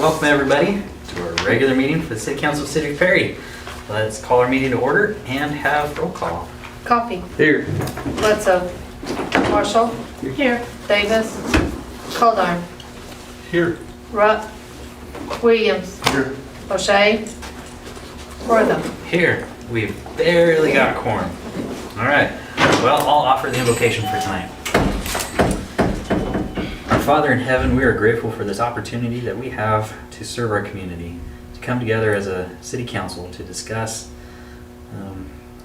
welcome everybody to our regular meeting for the City Council of City of Perry. Let's call our meeting to order and have roll call. Coffee. Here. Bledsoe. Marshall. Here. Davis. Coldarn. Here. Rupp. Williams. Here. O'Shea. Wortham. Here. We've barely got a quorum. All right. Well, I'll offer the invocation for tonight. Our Father in heaven, we are grateful for this opportunity that we have to serve our community, to come together as a city council to discuss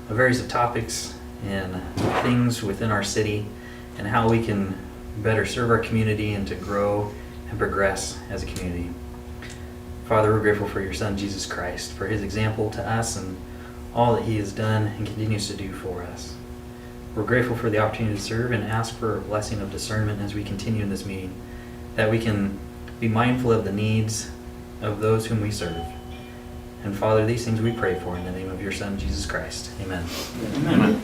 a variety of topics and things within our city and how we can better serve our community and to grow and progress as a community. Father, we're grateful for your Son, Jesus Christ, for his example to us and all that he has done and continues to do for us. We're grateful for the opportunity to serve and ask for a blessing of discernment as we continue in this meeting, that we can be mindful of the needs of those whom we serve. And Father, these things we pray for in the name of your Son, Jesus Christ. Amen. Amen.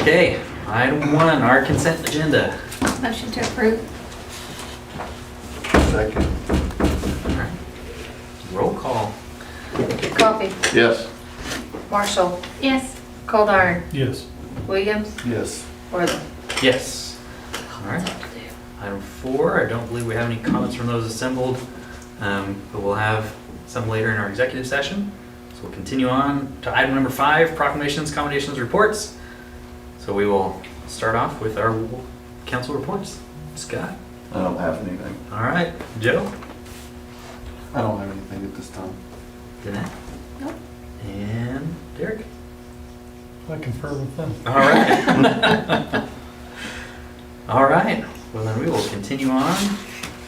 Okay, item 1, our consent agenda. Motion to approve. Second. All right. Roll call. Coffee. Yes. Marshall. Yes. Coldarn. Yes. Williams. Yes. Wortham. Yes. All right. Item 4, I don't believe we have any comments from those assembled, but we'll have some later in our executive session. So we'll continue on to item number 5, proclamations, commendations, reports. So we will start off with our council reports. Scott? I don't have anything. All right. Joe? I don't have anything at this time. Danette? Nope. And Derek? I confer with them. All right. All right. Well, then we will continue on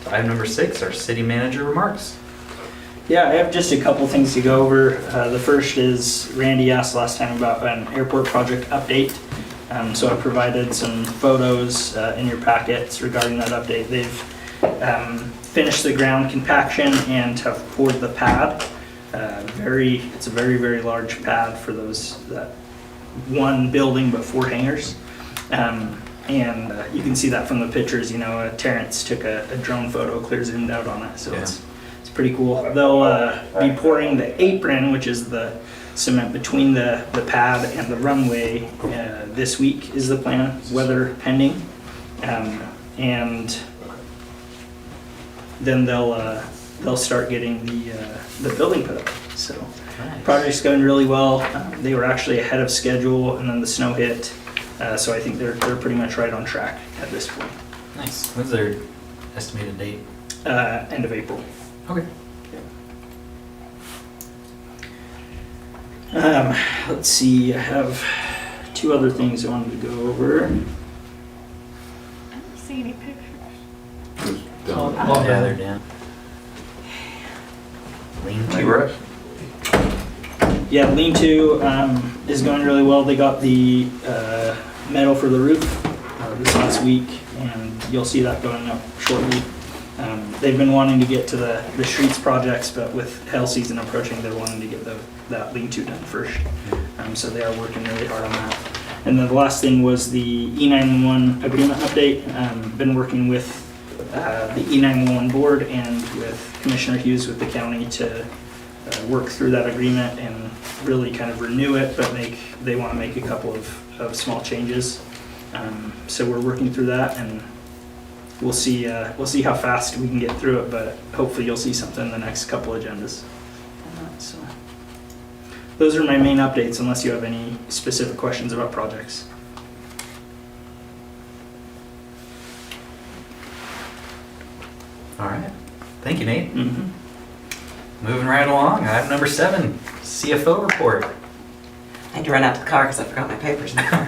to item number 6, our city manager remarks. Yeah, I have just a couple things to go over. The first is Randy asked last time about an airport project update. So I provided some photos in your packets regarding that update. They've finished the ground compaction and have poured the pad. It's a very, very large pad for that one building but 4 hangars. And you can see that from the pictures. Terrence took a drone photo, clear zoomed out on it, so Yeah. it's pretty cool. They'll be pouring the apron, which is the cement between the pad and the runway, this week is the plan, weather pending. And then they'll start getting the building put up. So Nice. project's going really well. They were actually ahead of schedule, and then the snow hit. So I think they're pretty much right on track at this point. Nice. When's their estimated date? End of April. Okay. Let's see, I have 2 other things I wanted to go over. I don't see any pictures. Yeah, they're down. Lean to. Rush. Yeah, lean-to is going really well. They got the metal for the roof this last week, and you'll see that going up shortly. They've been wanting to get to the streets projects, but with hail season approaching, they're wanting to get that lean-to done first. So they are working really hard on that. And then the last thing was the E911 agreement update. Been working with the E911 board and with Commissioner Hughes with the county to work through that agreement and really kind of renew it, but they want to make a couple of small changes. So we're working through that, and we'll see how fast we can get through it, but hopefully you'll see something in the next couple agendas. So those are my main updates, unless you have any specific questions about projects. All right. Thank you, Nate. Mm-hmm. Moving right along. Item number 7, CFO report. I had to run out to the car because I forgot my papers in the car.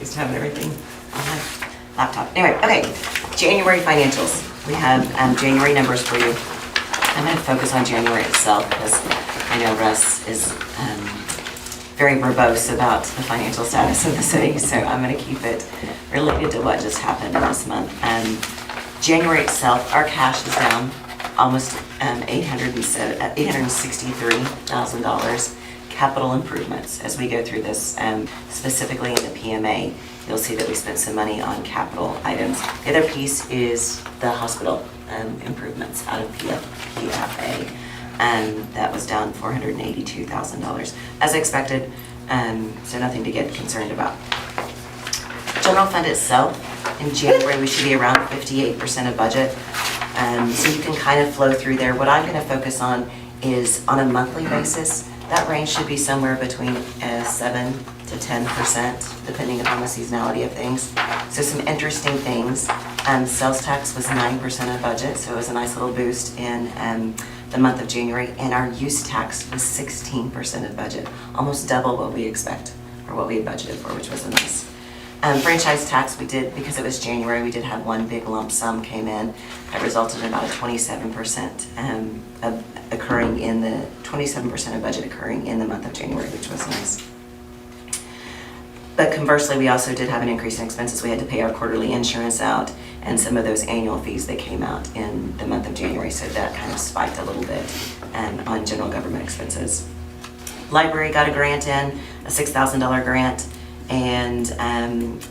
Used to have everything on my laptop. Anyway, okay, January financials. We have January numbers for you. I'm going to focus on January itself because I know Russ is very verbose about the financial status of the city, so I'm going to keep it related to what just happened in this month. January itself, our cash is down almost $863,000. Capital improvements. As we go through this, specifically in the PMA, you'll see that we spent some money on capital items. The other piece is the hospital. improvements out of PFA. That was down $482,000, as expected, so nothing to get concerned about. General fund itself, in January, we should be around 58% of budget. So you can kind of flow through there. What I'm going to focus on is on a monthly basis. That range should be somewhere between 7 to 10%, depending upon the seasonality of things. So some interesting things. Sales tax was 9% of budget, so it was a nice little boost in the month of January. And our use tax was 16% of budget, almost double what we expect, or what we had budgeted for, which was a nice. Franchise tax, we did, because it was January, we did have one big lump sum came in. That resulted in about a 27% of occurring in the 27% of budget occurring in the month of January, which was nice. But conversely, we also did have an increase in expenses. We had to pay our quarterly insurance out and some of those annual fees that came out in the month of January, so that kind of spiked a little bit on general government expenses. Library got a grant in, a $6,000 grant. And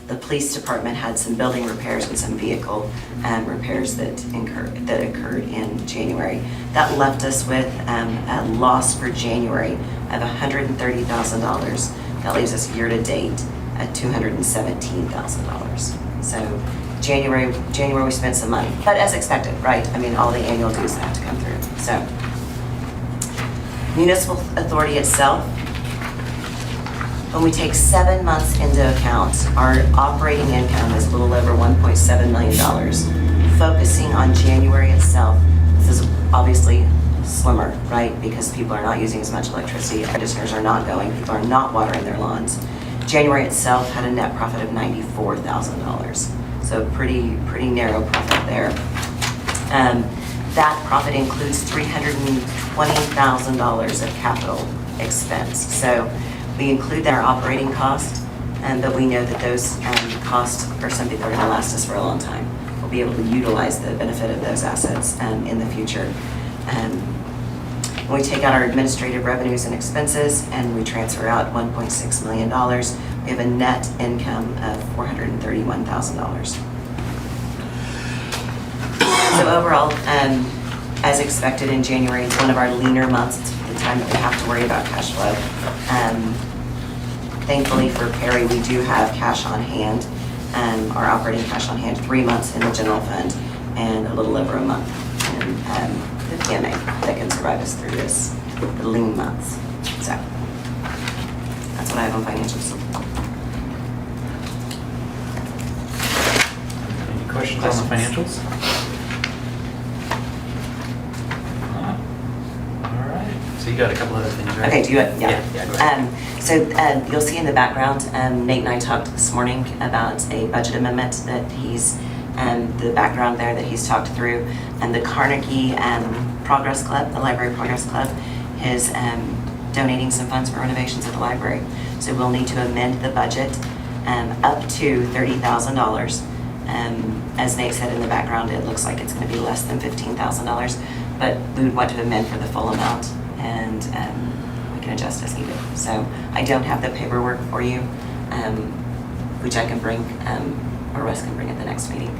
the police department had some building repairs and some vehicle repairs that occurred in January. That left us with a loss for January of $130,000. That leaves us year to date at $217,000. So January we spent some money, but as expected, right? I mean, all the annual dues have to come through. So municipal authority itself. When we take 7 months into account, our operating income is a little over $1.7 million. Focusing on January itself, this is obviously slimmer, right? Because people are not using as much electricity, air conditioners are not going, people are not watering their lawns. January itself had a net profit of $94,000. So pretty narrow profit there. That profit includes $320,000 of capital expense. So we include our operating cost, but we know that those costs are something that are going to last us for a long time. We'll be able to utilize the benefit of those assets in the future. When we take out our administrative revenues and expenses and we transfer out $1.6 million, we have a net income of $431,000. So overall, as expected in January, it's one of our leaner months. It's the time that we have to worry about cash flow. Thankfully for Perry, we do have cash on hand, our operating cash on hand, 3 months in the general fund and a little over a month in the PMA that can survive us through the lean months. So that's what I have on financials. Any questions on the financials? All right. So you got a couple other things, right? Okay, do you, yeah. Yeah, go ahead. So you'll see in the background, Nate and I talked this morning about a budget amendment that he's, the background there that he's talked through, and the Carnegie Progress Club, the Library Progress Club, is donating some funds for renovations at the library. So we'll need to amend the budget up to $30,000. As Nate said in the background, it looks like it's going to be less than $15,000, but we would want to amend for the full amount, and we can adjust as needed. So I don't have the paperwork for you, which I can bring, or Russ can bring at the next meeting.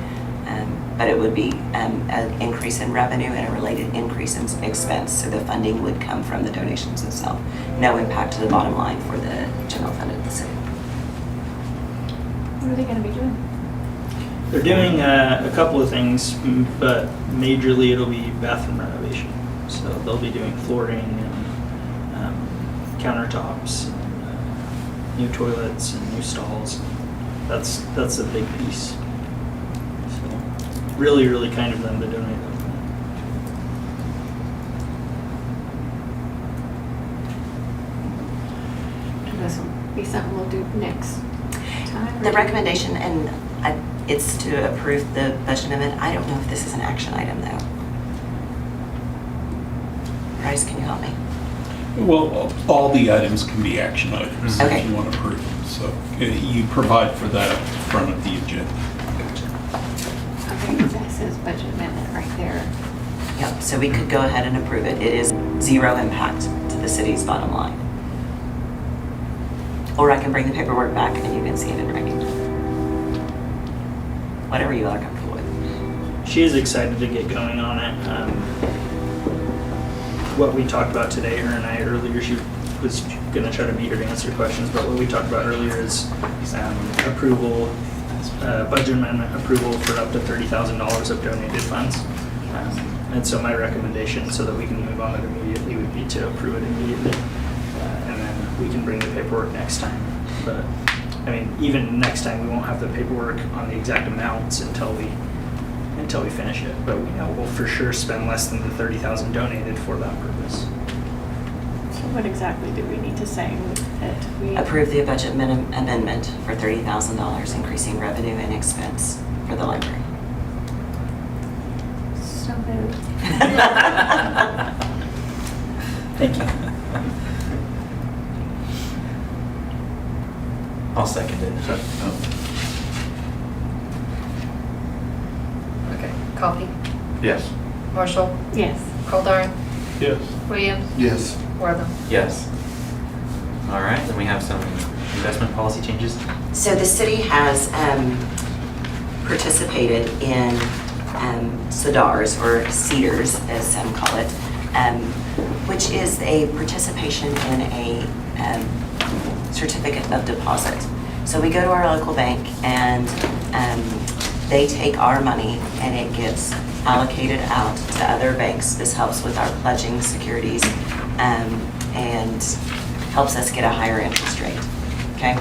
But it would be an increase in revenue and a related increase in expense. So the funding would come from the donations itself. No impact to the bottom line for the general fund of the city. What are they gonna be doing? They're doing a couple of things, but majorly it'll be bathroom renovation. So they'll be doing flooring and countertops, and, new toilets and new stalls. That's a big piece. So really kind of them to donate that. This will be something we'll do next time. The recommendation, and it's to approve the budget amendment. I don't know if this is an action item though. Bryce, can you help me? Well, all the items can be action items Okay. if you want to approve them. So you provide for that at the front of the agenda. Okay, that says budget amendment right there. Yep, so we could go ahead and approve it. It is zero impact to the city's bottom line. Or I can bring the paperwork back and you can see it in writing. Whatever you are comfortable with. she is excited to get going on it. What we talked about today, her and I earlier, she was gonna try to be here to answer questions, but what we talked about earlier is approval, budget amendment approval for up to $30,000 of donated funds. And so my recommendation, so that we can move on it immediately, would be to approve it immediately. And then we can bring the paperwork next time. But, I mean, even next time, we won't have the paperwork on the exact amounts until we finish it. But we know we'll for sure spend less than the $30,000 donated for that purpose. So what exactly do we need to say with it? Approve the budget amendment for $30,000, increasing revenue and expense for the library. So moved. Thank you. I'll second it. Okay. Coffee, Yes. Marshall, Yes. Goldar, Yes. Williams, Yes. Wortham. Yes. All right, then we have some investment policy changes. So the city has participated in CEDARS, or CEDARS as some call it, which is a participation in a certificate of deposit. So we go to our local bank and they take our money and it gets allocated out to other banks. This helps with our pledging securities and helps us get a higher interest rate, okay?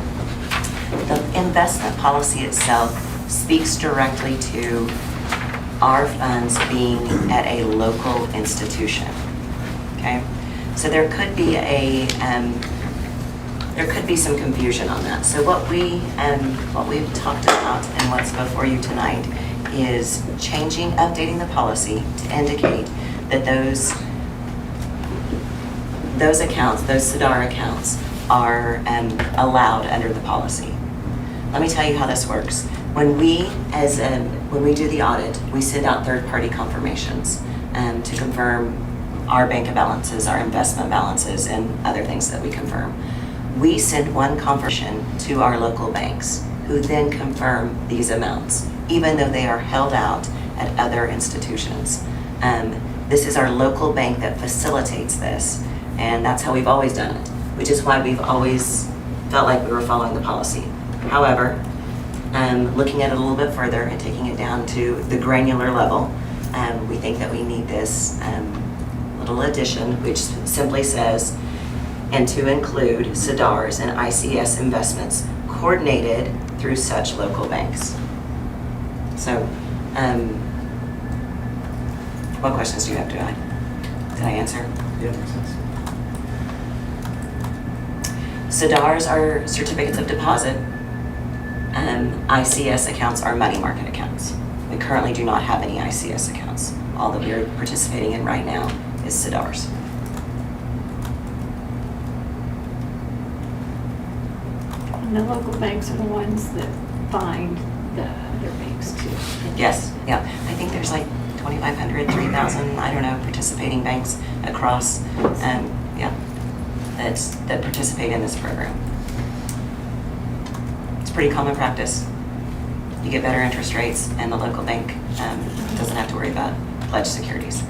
The investment policy itself speaks directly to our funds being at a local institution, okay? So there could be some confusion on that. So what we've talked about and what's before you tonight is updating the policy to indicate that those accounts, those SEDAR accounts, are allowed under the policy. Let me tell you how this works. When we do the audit, we send out third-party confirmations to confirm our bank balances, our investment balances, and other things that we confirm. We send one confirmation to our local banks, who then confirm these amounts, even though they are held out at other institutions. This is our local bank that facilitates this, and that's how we've always done it, which is why we've always felt like we were following the policy. However, looking at it a little bit further and taking it down to the granular level, we think that we need this little addition, which simply says, and to include SEDARS and ICS investments coordinated through such local banks. So, what questions do you have, Did I answer? Yeah, makes sense. SEDARS are certificates of deposit. ICS accounts are money market accounts. We currently do not have any ICS accounts. All that we are participating in right now is SEDARS. And the local banks are the ones that find the other banks too. Yes, yeah. I think there's like 2,500, 3,000, I don't know, participating banks across, that participate in this program. It's pretty common practice. You get better interest rates, and the local bank doesn't have to worry about pledged securities.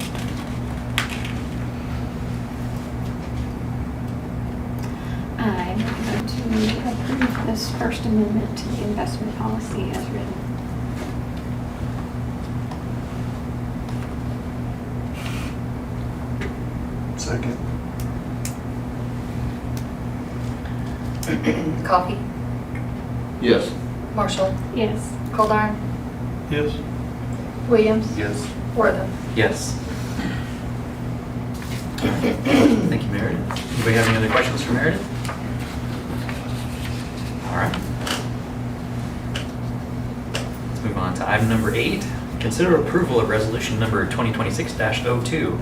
I'm going to approve this first amendment to the investment policy as written. Second. Coffee, Yes. Marshall, Yes. Goldar, Yes. Williams, Yes. Wortham. Yes. Thank you, Meredith. Anybody have any other questions for Meredith? All right. Let's move on to item number 8. Consider approval of resolution number 2026-02,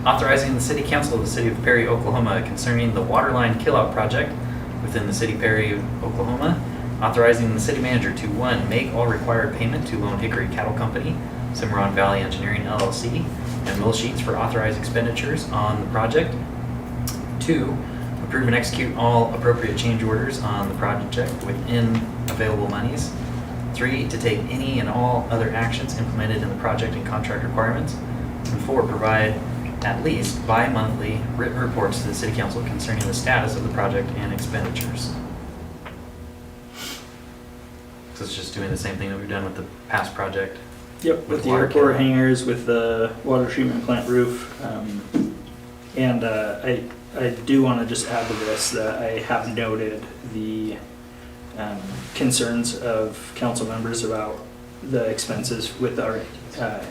authorizing the City Council of the City of Perry, Oklahoma concerning the waterline kill-out project within the City of Perry, Oklahoma, authorizing the city manager to 1, make all required payment to Lone Hickory Cattle Company, Cimarron Valley Engineering LLC, and mill sheets for authorized expenditures on the project. 2, approve and execute all appropriate change orders on the project within available monies. 3, to take any and all other actions implemented in the project and contract requirements. And 4, provide at least bi-monthly written reports to the city council concerning the status of the project and expenditures. So it's just doing the same thing that we've done with the past project. Yep, With with the water airport cannon. hangars, with the water treatment plant roof. And I do want to just add to this that I have noted the concerns of council members about the expenses with our,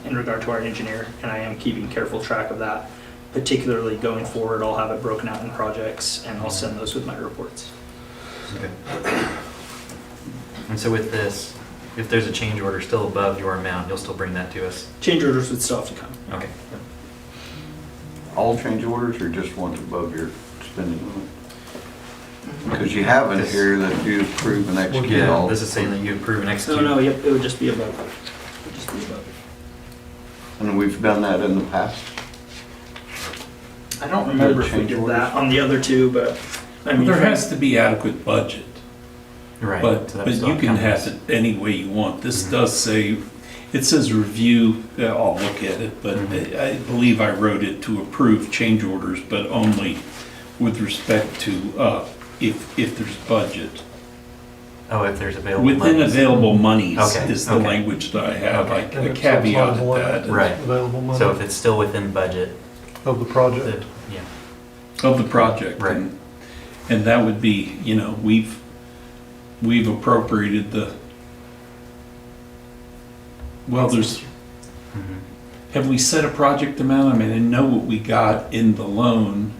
in regard to our engineer, and I am keeping careful track of that. Particularly going forward, I'll have it broken out in projects, and I'll send those with my reports. Okay. And so with this, if there's a change order still above your amount, you'll still bring that to us? Change orders would still have to come. Okay. All change orders or just ones above your spending limit? Because you have in here that you approve and execute Yeah, all. this is saying that you approve and execute. So no, yep, it would just be above. It would just be above. And we've done that in the past. I don't remember if we Change did orders? that on the other two, but I mean. There has to be adequate budget, Right. but so that still you can have counts. it any way you want. This Mhm. does say, it says review, I'll look at it, but Mhm. I believe I wrote it to approve change orders, but only with respect to, if there's budget. Oh, if there's available Within monies. available monies Okay, is the okay. language that I have. Okay. I caveated that. Right. Available money So if it's still within budget, of the project. that, yeah. Of the project. Right. And that would be, we've appropriated there's, Mhm. have we set a project amount? I mean, I know what we got in the loan.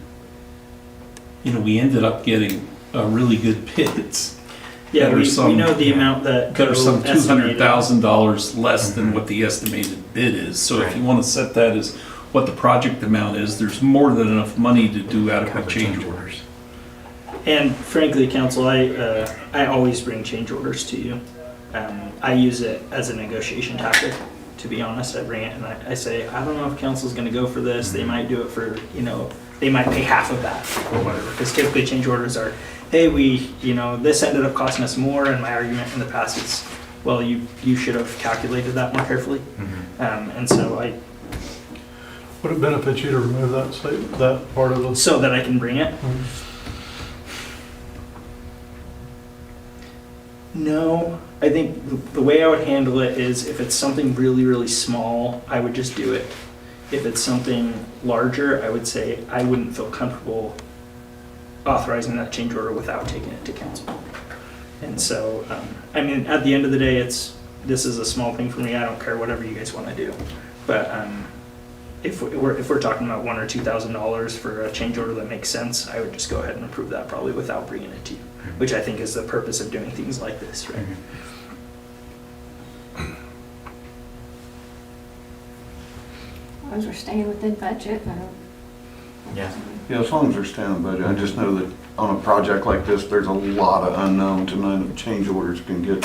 We ended up getting really good bids. Yeah, There are we some- know the amount that. That are some estimated. $200,000 less than Mhm. what the estimated bid is. So if Right. you want to set that as what the project amount is, there's more than enough money to do adequate Cover change orders. And frankly, council, I always bring change orders to you. I use it as a negotiation tactic, to be honest. I bring it and I say, I don't know if council's gonna go for this. They might do it for, they might pay half of that or whatever. Because typically change orders are, hey, this ended up costing us more, and my argument in the past is, well, you should have calculated that more carefully. Mhm. And so Would it benefit you to remove that statement, that part of the? so that I can bring it. No, I think the way I would handle it is if it's something really, really small, I would just do it. If it's something larger, I would say I wouldn't feel comfortable authorizing that change order without taking it to council. And so, at the end of the day, this is a small thing for me. I don't care whatever you guys want to do. But if we're talking about $1,000 or $2,000 for a change order that makes sense, I would just go ahead and approve that probably without bringing it to you, which I think is the purpose of doing things like this, right? As long as we're staying within budget. Yeah. Yeah, as long as they're staying in budget. I just know that on a project like this, there's a lot of unknowns and then change orders can get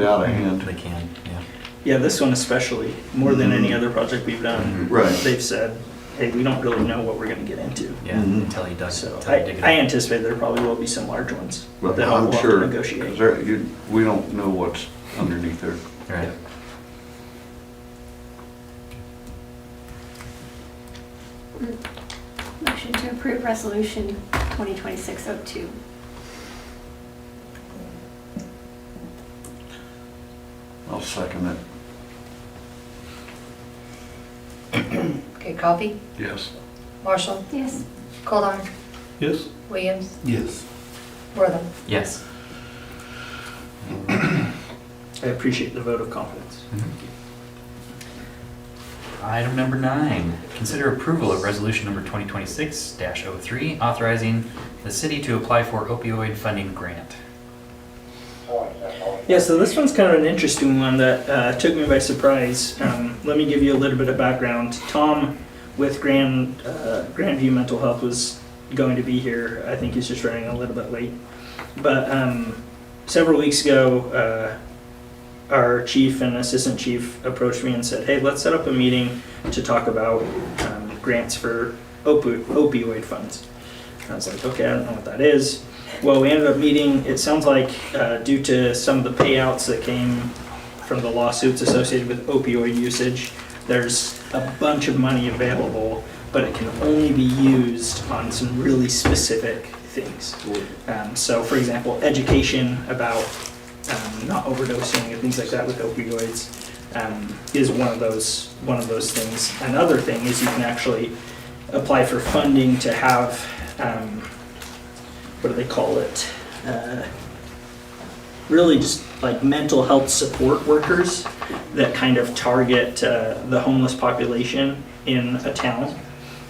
out of hand. They can, yeah. Yeah, this one especially, more than any other project we've done, Right. they've said, hey, we don't really know what we're gonna get into. Yeah, Mhm. until you dug, So until you dig it I up. anticipate there probably will be some large ones But that I'm we'll have to sure, negotiate. 'cause we don't know what's underneath there. Right. Motion to approve resolution 2026-02. I'll second it. Okay, Coffee, Yes. Marshall, Yes. Goldar, Yes? Williams, Yes. Wortham. Yes. I appreciate the vote of confidence. Item number 9, consider approval of resolution number 2026-03, authorizing the city to apply for opioid funding grant. Yeah, so this one's kind of an interesting one that took me by surprise. Let me give you a little bit of background. Tom with Grandview Mental Health was going to be here. I think he's just running a little bit late. But several weeks ago, our chief and assistant chief approached me and said, hey, let's set up a meeting to talk about grants for opioid funds. I was like, okay, I don't know what that is. Well, we ended up meeting, it sounds like due to some of the payouts that came from the lawsuits associated with opioid usage, there's a bunch of money available, but it can only be used on some really specific things. So for example, education about not overdosing and things like that with opioids is one of those things. Another thing is you can actually apply for funding to have, what do they call it? Really just like mental health support workers that kind of target the homeless population in a town.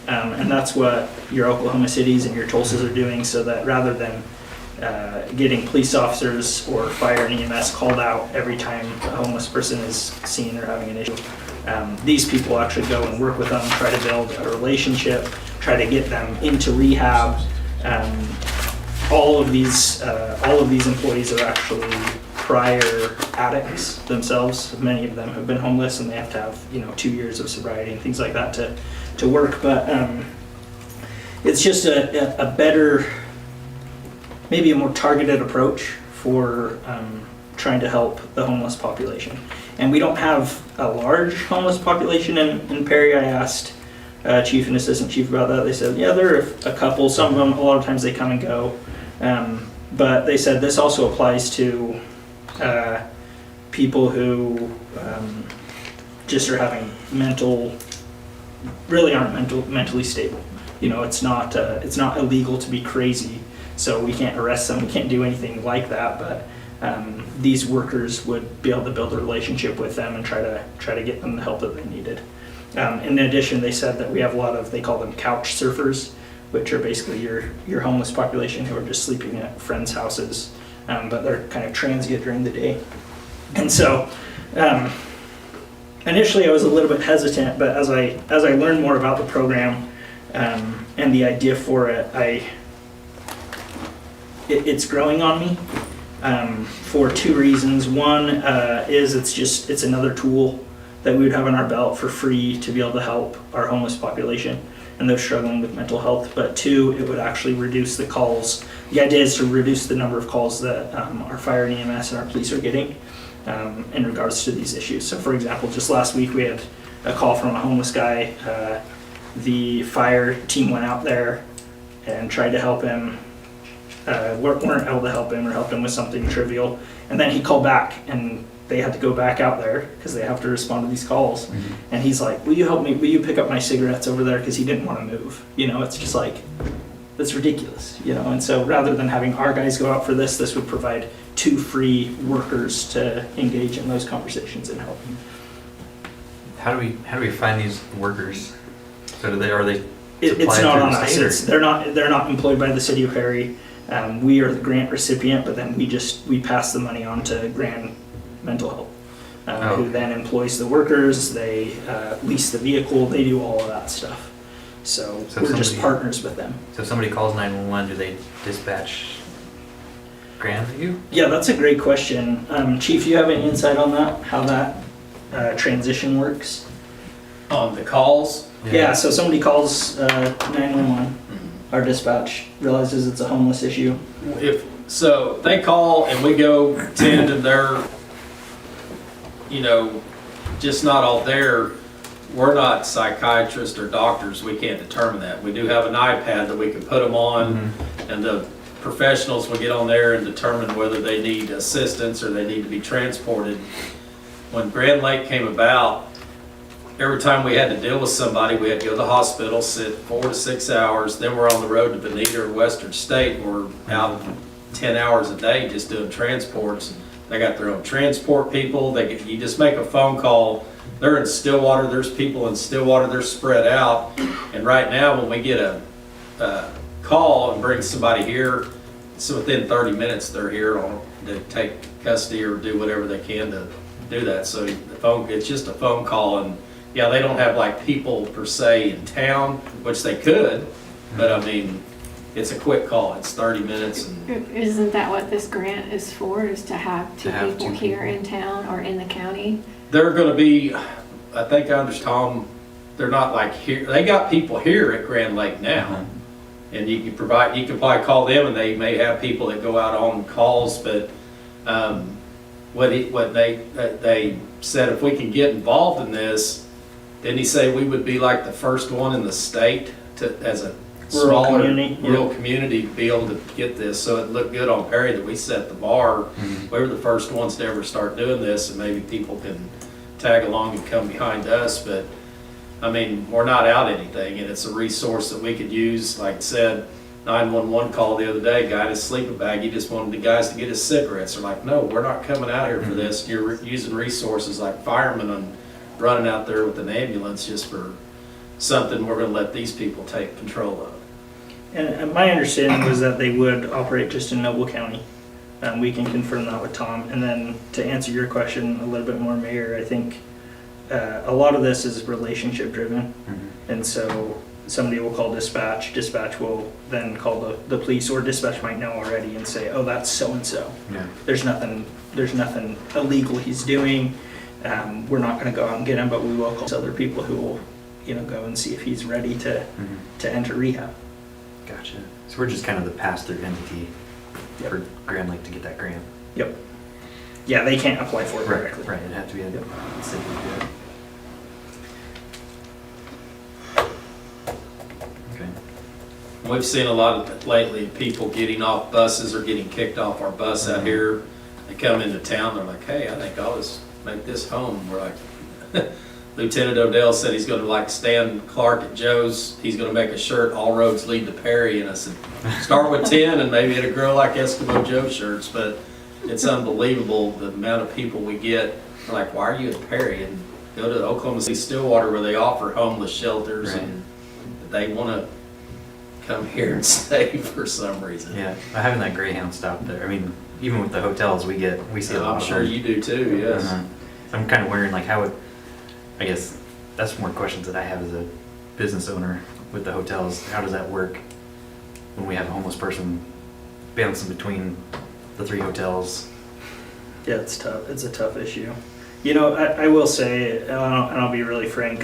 And that's what your Oklahoma Cities and your Tulsas are doing, so that rather than getting police officers or fire and EMS called out every time a homeless person is seen or having an issue, these people actually go and work with them, try to build a relationship, try to get them into rehab. All of these employees are actually prior addicts themselves. Many of them have been homeless, and they have to have 2 years of sobriety and things like that to work. But it's just a better, maybe a more targeted approach for trying to help the homeless population. And we don't have a large homeless population in Perry. I asked chief and assistant chief about that. They said, yeah, there are a couple. Some of them, a lot of times they come and go. But they said this also applies to people who just are having really aren't mentally stable. It's not illegal to be crazy, so we can't arrest them, we can't do anything like that, but these workers would be able to build a relationship with them and try to get them the help that they needed. In addition, they said that we have a lot of, they call them couch surfers, which are basically your homeless population who are just sleeping at friends' houses, but they're kind of transient during the day. And so initially I was a little bit hesitant, but as I learned more about the program and the idea for it, it's growing on me for two reasons. One is it's another tool that we would have in our belt for free to be able to help our homeless population and those struggling with mental health. But two, it would actually reduce the calls. The idea is to reduce the number of calls that our fire and EMS and our police are getting in regards to these issues. So for example, just last week we had a call from a homeless guy. The fire team went out there and tried to help him, weren't able to help him or help him with something trivial. And then he called back and they had to go back out there because they have to respond to these calls. Mm-hmm. And he's like, will you help me? Will you pick up my cigarettes over there? Because he didn't want to move. It's just like, that's ridiculous, And so rather than having our guys go out for this would provide 2 free workers to engage in those conversations and help. How do we find these workers? So are they It's not on us. State, they're not employed by the city of Perry. We are the grant recipient, but then we pass the money on to Grand Mental Health, who then employs the workers. They lease the vehicle. They do all of that stuff. So we're just partners with them. So if somebody calls 911, do they dispatch Grand to you? Yeah, that's a great question. Chief, you have any insight on that? How that transition works? On the calls? Yeah, so somebody calls 911. Our dispatch realizes it's a homeless issue. So they call and we go tend to their, just not all there. We're not psychiatrists or doctors. We can't determine that. We do have an iPad that we can put them on, and the professionals will get on there and determine whether they need assistance or they need to be transported. When Grand Lake came about, every time we had to deal with somebody, we had to go to the hospital, sit 4 to 6 hours. Then we're on the road to Bonita or Western State. We're out 10 hours a day just doing transports. They got their own transport people. You just make a phone call. They're in Stillwater. There's people in Stillwater. They're spread out. And right now, when we get a call and bring somebody here, so within 30 minutes they're here to take custody or do whatever they can to do that. So it's just a phone call, and yeah, they don't have like people per se in town, which they could, but I mean, it's a quick call. It's 30 minutes. Isn't that what this grant is for, is to have two have people two here people. in town or in the county? They're going to be, I think I understand, they're not like here. They got people here at Grand Lake now, And you can probably call them, and they may have people that go out on calls, but what they said, if we can get involved in this, didn't he say we would be like the first one in the state as a Rural smaller community, yeah. rural community to be able to get this? So it looked good on Perry that we set the bar. We were the first ones to ever start doing this, and maybe people can tag along and come behind us. But I mean, we're not out anything, and it's a resource that we could use. Like I said, 911 call the other day, guy in his sleeping bag, he just wanted the guys to get his cigarettes. They're like, no, we're not coming out here for this. You're using resources like firemen and running out there with an ambulance just for something we're gonna let these people take control of. And my understanding was that they would operate just in Noble County. We can confirm that with Tom. And then to answer your question a little bit more, Mayor, I think a lot of this is relationship driven. And so somebody will call dispatch, dispatch will then call the police, or dispatch might know already and say, oh, that's so-and-so. Yeah. There's nothing illegal he's doing. We're not gonna go out and get him, but we will call other people who will, go and see if he's ready to enter rehab. Gotcha. So we're just kind of the pass-through entity Yep. for Grand Lake to get that grant. Yep. Yeah, they can't apply for it directly. Right, it'd have to be a city to do it. Okay. We've seen a lot of lately, people getting off buses or getting kicked off our bus out here. They come into town, they're like, hey, I think I'll just make this home. We're like, Lieutenant Odell said he's gonna like Stan Clark at Joe's, he's gonna make a shirt, all roads lead to Perry. And I said, start with 10 and maybe it'll grow like Eskimo Joe shirts. But it's unbelievable the amount of people we get. They're like, why are you at Perry? And go to Oklahoma City Stillwater where they offer homeless shelters, Right. and they wanna come here and stay for some reason. Yeah, having that Greyhound stop there. I mean, even with the hotels, we see a lot I'm of sure them. you do too, yes. So I'm kind of wondering, like, how would, I guess that's more questions that I have as a business owner with the hotels. How does that work when we have a homeless person bouncing between the 3 hotels? Yeah, it's tough. It's a tough issue. I will say, and I'll be really frank,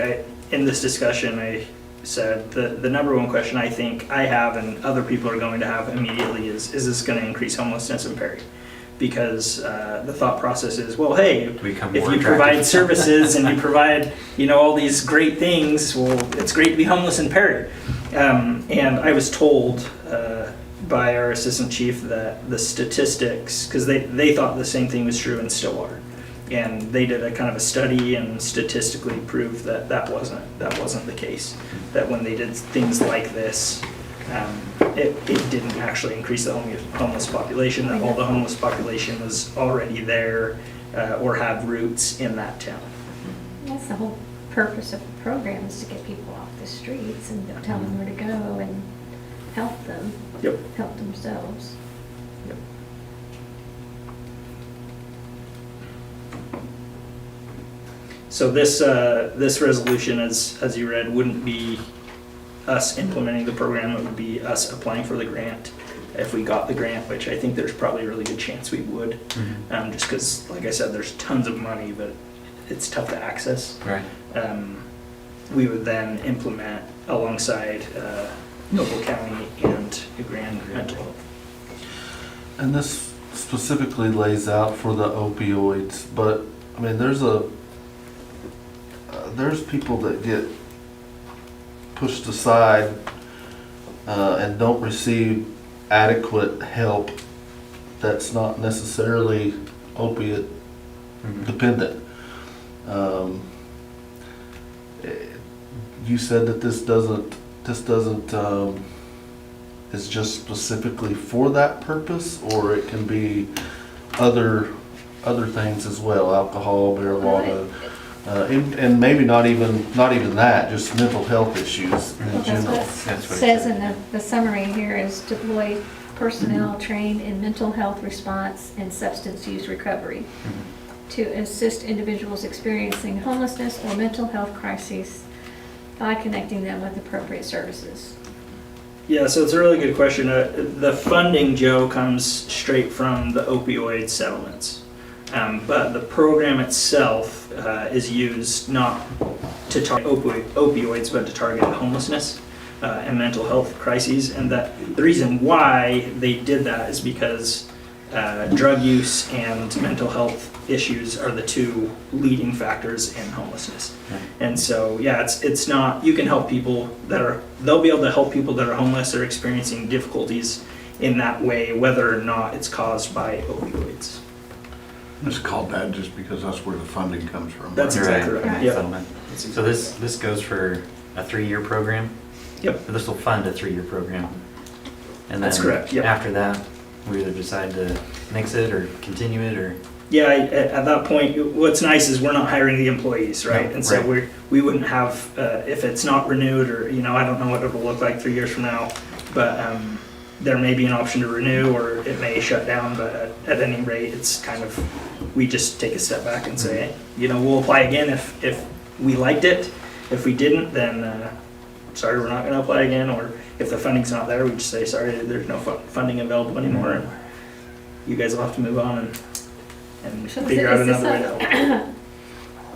in this discussion, I said the number one question I think I have and other people are going to have immediately is this going to increase homelessness in Perry? Because the thought process is, well, hey, if Become you more provide attractive. services and you provide, all these great things, well, it's great to be homeless in Perry. And I was told by our assistant chief that the statistics, because they thought the same thing was true in Stillwater. And they did a kind of a study and statistically proved that wasn't the case. That when they did things like this, it didn't actually increase the homeless population. That all the homeless population was already there or had roots in that town. That's the whole purpose of the program, is to get people off the streets and tell them where to go and help them, Yep. help themselves. So this resolution, as you read, wouldn't be us implementing the program. It would be us applying for the grant. If we got the grant, which I think there's probably a really good chance we would, just because, like I said, there's tons of money, but it's tough to access. Right. We would then implement alongside Noble County and Grand Mental Health. And this specifically lays out for the opioids, but I mean, there's people that get pushed aside and don't receive adequate help that's not necessarily opiate dependent. You said that this doesn't is just specifically for that purpose, or it can be other things as well, alcohol, marijuana, and maybe not even that, just mental health issues in Well, that's general. what it That's what it says said. in the summary here, is deploy personnel trained in mental health response and substance use recovery to assist individuals experiencing homelessness or mental health crises by connecting them with appropriate services. Yeah, so it's a really good question. The funding, Joe, comes straight from the opioid settlements. But the program itself is used not to target opioids, but to target homelessness. and mental health crises. And that the reason why they did that is because drug use and mental health issues are the two leading factors in homelessness. And so, yeah, it's not, you can help people they'll be able to help people that are homeless or experiencing difficulties in that way, whether or not it's caused by opioids. It's called that just because that's where the funding comes from. That's exactly right. Yeah. Settlement. So this goes for a 3-year program? Yep. This will fund a 3-year program. And That's then correct, yep. after that, we either decide to mix it or continue it or? Yeah, at that point, what's nice is we're not hiring the employees, right? No, And so right. we wouldn't have, if it's not renewed, or, I don't know what it'll look like 3 years from now, but there may be an option to renew, or it may shut down, but at any rate, it's kind of, we just take a step back and say, we'll apply again if we liked it. If we didn't, then sorry, we're not gonna apply again, or if the funding's not there, we just say, sorry, there's no funding available anymore, and you guys will have to move on and So figure out another way to help.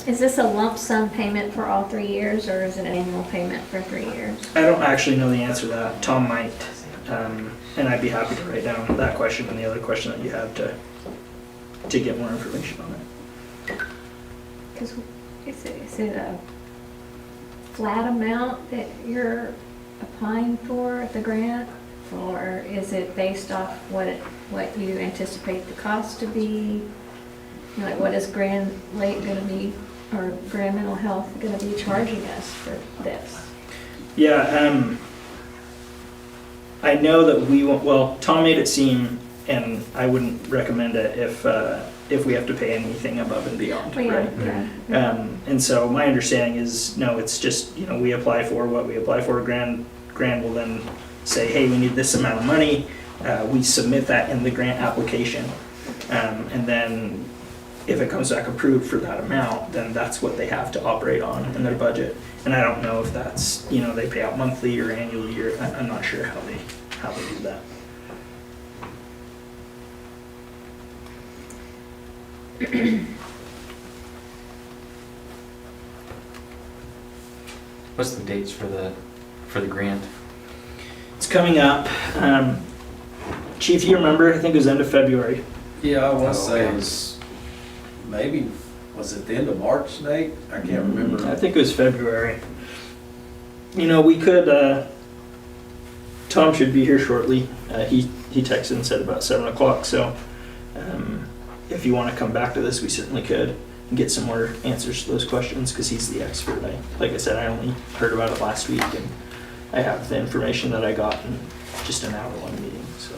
Is this a lump sum payment for all 3 years, or is it an annual payment for 3 years? I don't actually know the answer to that. Tom might, and I'd be happy to write down that question and the other question that you have to get more information on it. Because is it a flat amount that you're applying for the grant? Or is it based off what you anticipate the cost to be? Like, what is Grand Lake gonna be, or Grand Mental Health gonna be charging us for this? Yeah, I know that Tom made it seem, and I wouldn't recommend it if we have to pay anything above and beyond, Well, right? yeah. And so my understanding is, no, it's just, we apply for what we apply for. Grand will then say, hey, we need this amount of money. We submit that in the grant application. And then if it comes back approved for that amount, then that's what they have to operate on in their budget. And I don't know if that's, they pay out monthly or annually, or I'm not sure how they do that. What's the dates for the grant? It's coming up. Chief, you remember, I think it was end of February. Yeah, I want to say okay. it was, maybe, was it the end of March, Nate? I can't remember. I think it was February. We could, Tom should be here shortly. He texted and said about 7 o'clock, so if you want to come back to this, we certainly could and get some more answers to those questions, because he's the expert. Like I said, I only heard about it last week, and I have the information that I got in just an hour-long meeting, so.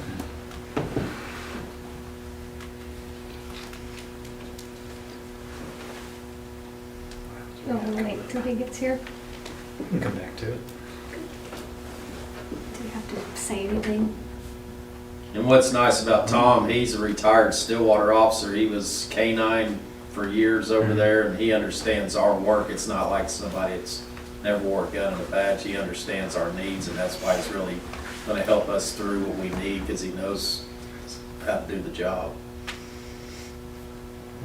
You want to wait till he gets here? We can come back to it. Do you have to say anything? And what's nice about Tom, he's a retired Stillwater officer. He was K-9 for years over there, and he understands our work. It's not like somebody that's never wore a gun and a badge. He understands our needs, and that's why he's really going to help us through what we need, because he knows how to do the job.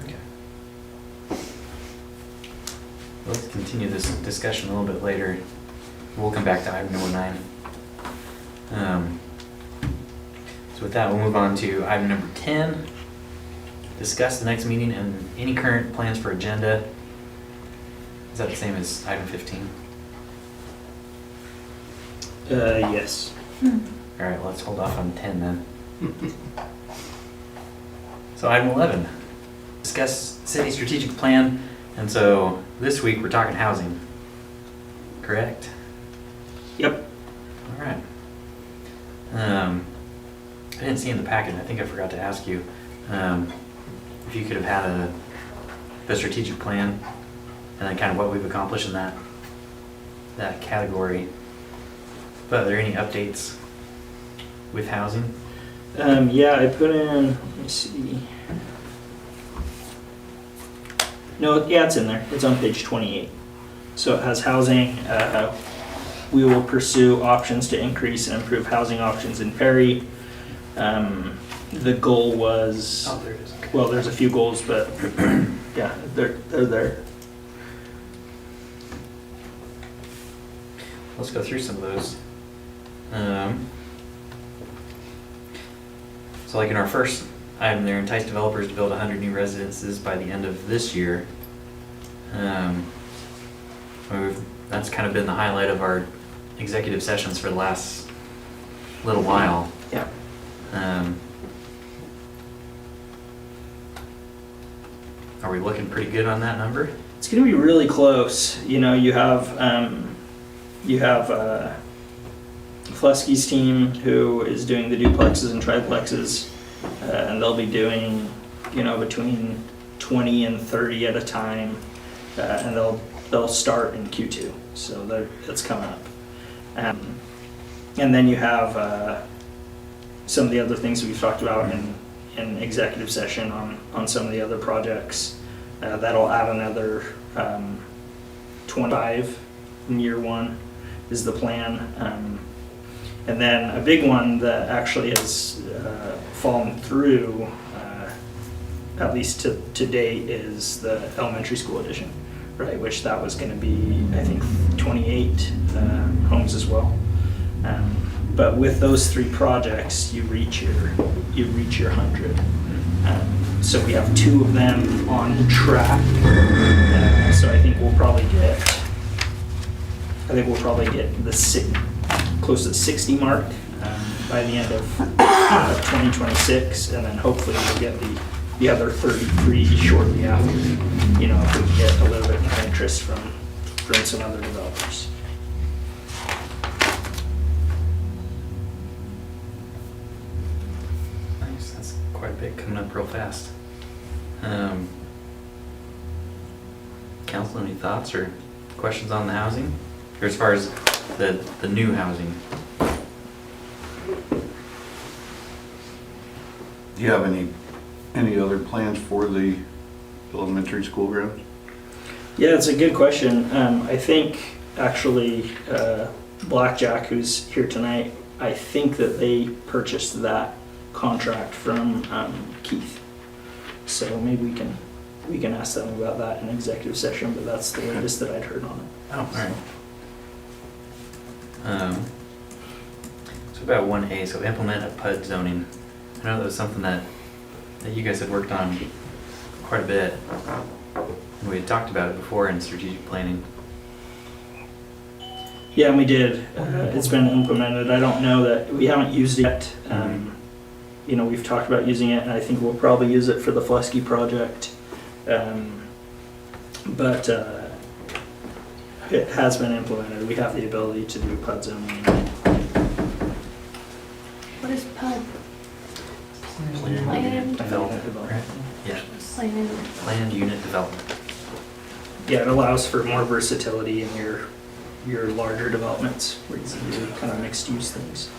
Okay. Let's continue this discussion a little bit later. We'll come back to item number 9. So with that, we'll move on to item number 10. Discuss the next meeting and any current plans for agenda. Is that the same as item 15? Yes. All right, let's hold off on 10 then. So item 11, discuss city strategic plan. And so this week we're talking housing, correct? Yep. All right. I didn't see in the packet, I think I forgot to ask you, if you could have had the strategic plan and then kind of what we've accomplished in that category. But are there any updates with housing? Yeah, I put in, let me see. No, yeah, it's in there. It's on page 28. So it has housing. We will pursue options to increase and improve housing options in Perry. The goal was, Oh, there it is. Okay. well, there's a few goals, but yeah, they're there. Let's go through some of those. So like in our first item there, entice developers to build 100 new residences by the end of this year. That's kind of been the highlight of our executive sessions for the last little while. Yeah. Are we looking pretty good on that number? It's going to be really close. You know, you have Flesky's team who is doing the duplexes and triplexes, and they'll be doing, you know, between 20 and 30 at a time, and they'll start in Q2. So it's coming up. And then you have some of the other things that we've talked about in executive session on some of the other projects. That'll add another 25 in year one is the plan. And then a big one that actually has fallen through, at least to date, is the elementary school addition, right? Which that was going to be, I think, 28 homes as well. But with those three projects, you reach your 100. So we have 2 of them on track. So I think we'll probably get close to the 60 mark by the end of 2026, and then hopefully we'll get the other 33 shortly after. You know, if we can get a little bit more interest from some other developers. Nice, that's quite a bit coming up real fast. Council, any thoughts or questions on the housing? Or as far as the new housing? Do you have any other plans for the elementary school grounds? Yeah, it's a good question. I think actually Blackjack, who's here tonight, I think that they purchased that contract from Keith. So maybe we can ask them about that in executive session, but that's the latest that I'd heard on it. Oh, all right. So about 1A, so implement a PUD zoning. I know that was something that you guys had worked on quite a bit. And we had talked about it before in strategic planning. Yeah, and we did. It's been implemented. I don't know that we haven't used it yet. You know, we've talked about using it, and I think we'll probably use it for the Flesky project. But it has been implemented. We have the ability to do PUD zoning. What is PUD? Planned development. Development. Yeah, Planned. planned unit development. Yeah, it allows for more versatility in your larger developments where you can do kind of mixed use things.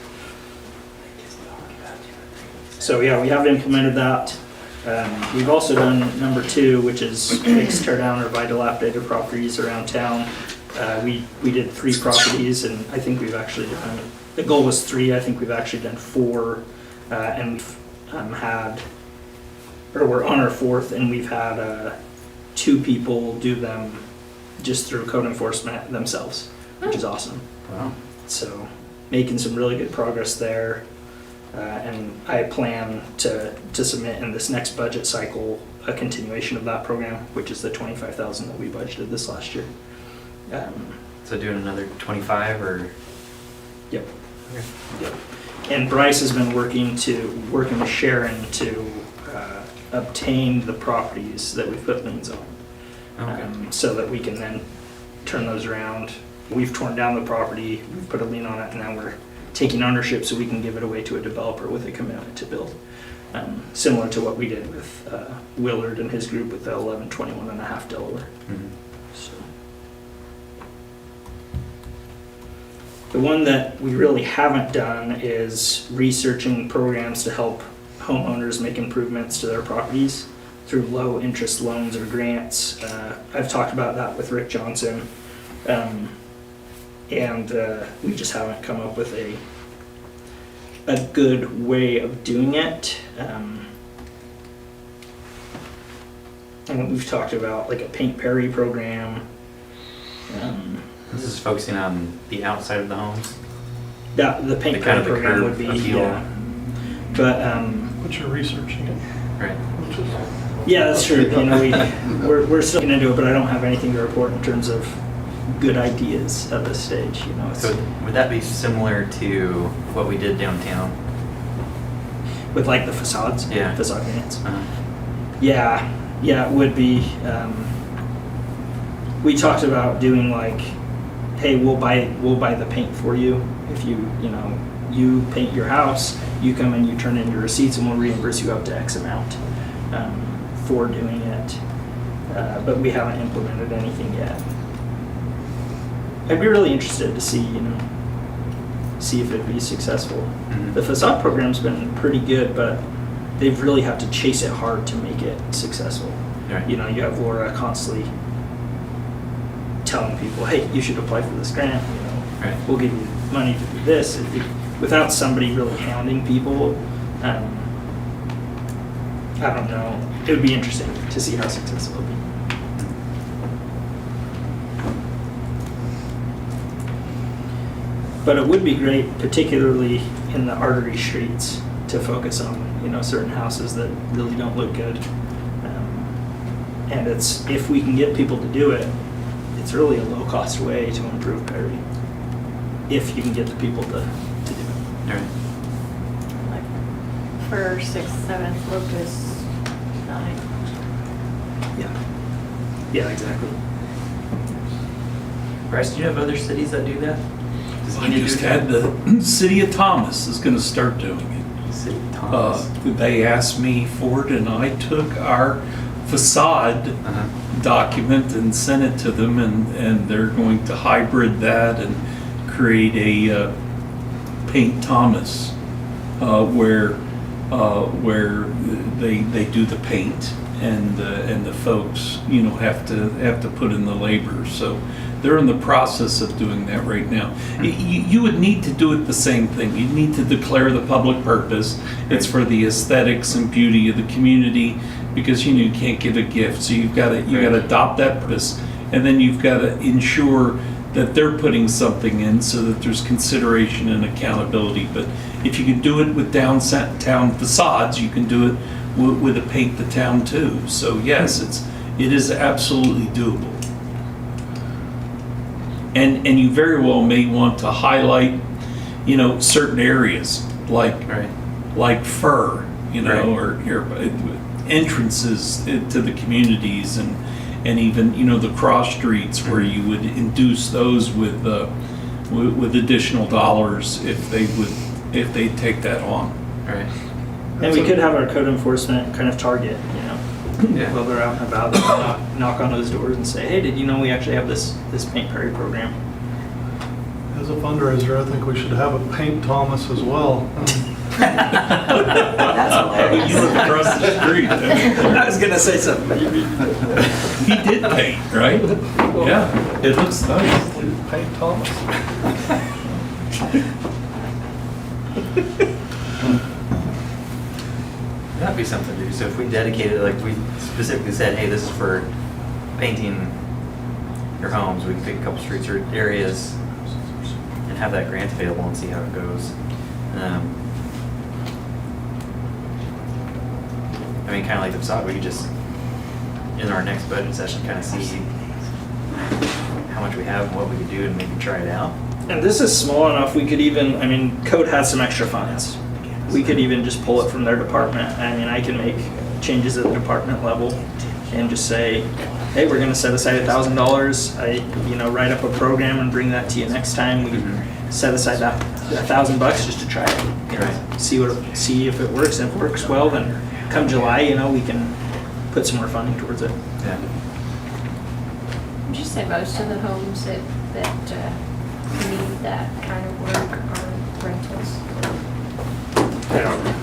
So yeah, we have implemented that. We've also done number 2, which is fix, tear down, or buy dilapidated properties around town. We did 3 properties, and I think we've actually done, the goal was 3, I think we've actually done 4, and we've we're on our 4th, and we've had 2 people do them just through code enforcement themselves, which is awesome. Wow. So making some really good progress there. And I plan to submit in this next budget cycle a continuation of that program, which is the $25,000 that we budgeted this last year. So doing another 25 or? Yep. Okay. Yep. And Bryce has been working with Sharon to obtain the properties that we've put liens on, Okay. so that we can then turn those around. We've torn down the property, we've put a lien on it, and now we're taking ownership so we can give it away to a developer with a commitment to build. Similar to what we did with Willard and his group with the 1121.5 Delaware. Mhm. So. The one that we really haven't done is researching programs to help homeowners make improvements to their properties through low interest loans or grants. I've talked about that with Rick Johnson. And we just haven't come up with a good way of doing it. And we've talked about like a Paint Perry program. This is focusing on the outside of the homes? That, the paint The kind card of the program curb would be, appeal. yeah. But, But you're researching it, Right. which is. yeah, that's true. You know, we're still looking into it, but I don't have anything to report in terms of good ideas at this stage, you know. It's, So would that be similar to what we did downtown? with like the facades, Yeah. facade paints. Uh, Yeah, it would be. We talked about doing like, hey, we'll buy the paint for you if you paint your house. You come and you turn in your receipts, and we'll reimburse you up to X amount for doing it. But we haven't implemented anything yet. I'd be really interested to see if it'd be successful. Mhm. The facade program's been pretty good, but they've really had to chase it hard to make it successful. Right. You know, you have Laura constantly telling people, hey, you should apply for this grant, Right. we'll give you money to do this. Without somebody really hounding people, I don't know, it would be interesting to see how successful it would be. But it would be great, particularly in the artery streets, to focus on, certain houses that really don't look good. And if we can get people to do it, it's really a low-cost way to improve Perry. If you can get the people to do it. Right. Like First, 6th, 7th, Locust, 9. Yeah, exactly. Bryce, do you have other cities that do that? Does I Enid just do that? had the city of Thomas is gonna start doing it. City of Thomas. They asked me for it, and I took our facade Uh-huh. document and sent it to them, and they're going to hybrid that and create a Paint Thomas, where they do the paint, and the folks have to put in the labor. So they're in the process of doing that right now. You would need to do it the same thing. You'd need to declare the public purpose. It's for the aesthetics and beauty of the community, because you can't give a gift. So you got to adopt that purpose, and then you've got to ensure that they're putting something in so that there's consideration and accountability. But if you can do it with downtown facades, you can do it with a paint the town too. So yes, it is absolutely doable. And you very well may want to highlight, certain areas like Right. like fur, Right. or entrances to the communities, and even the cross streets where you would induce those with additional dollars if they take that on. Right. And we could have our code enforcement kind of target, Yeah. while they're out and about, they can knock on those doors and say, hey, did you know we actually have this Paint Perry program? As a fundraiser, I think we should have a Paint Thomas as well. That's hilarious. You live across the street. I was gonna say something. He did paint, right? Yeah, it looks nice. Paint Thomas. That'd be something to do. So if we dedicated, like we specifically said, hey, this is for painting your homes, we can pick a couple streets or areas and have that grant available and see how it goes. Kind of like the facade, we could just, in our next budget session, kind of see how much we have and what we could do and maybe try it out. And this is small enough, we could even, code has some extra funds. We could even just pull it from their department. I can make changes at the department level and just say, hey, we're gonna set aside $1,000. Write up a program and bring that to you next time. We set aside that $1,000 just to try it. Right. See if it works. And if it works well, then come July, we can put some more funding towards it. Yeah. Would you say most of the homes that need that kind of work are rentals? I don't know.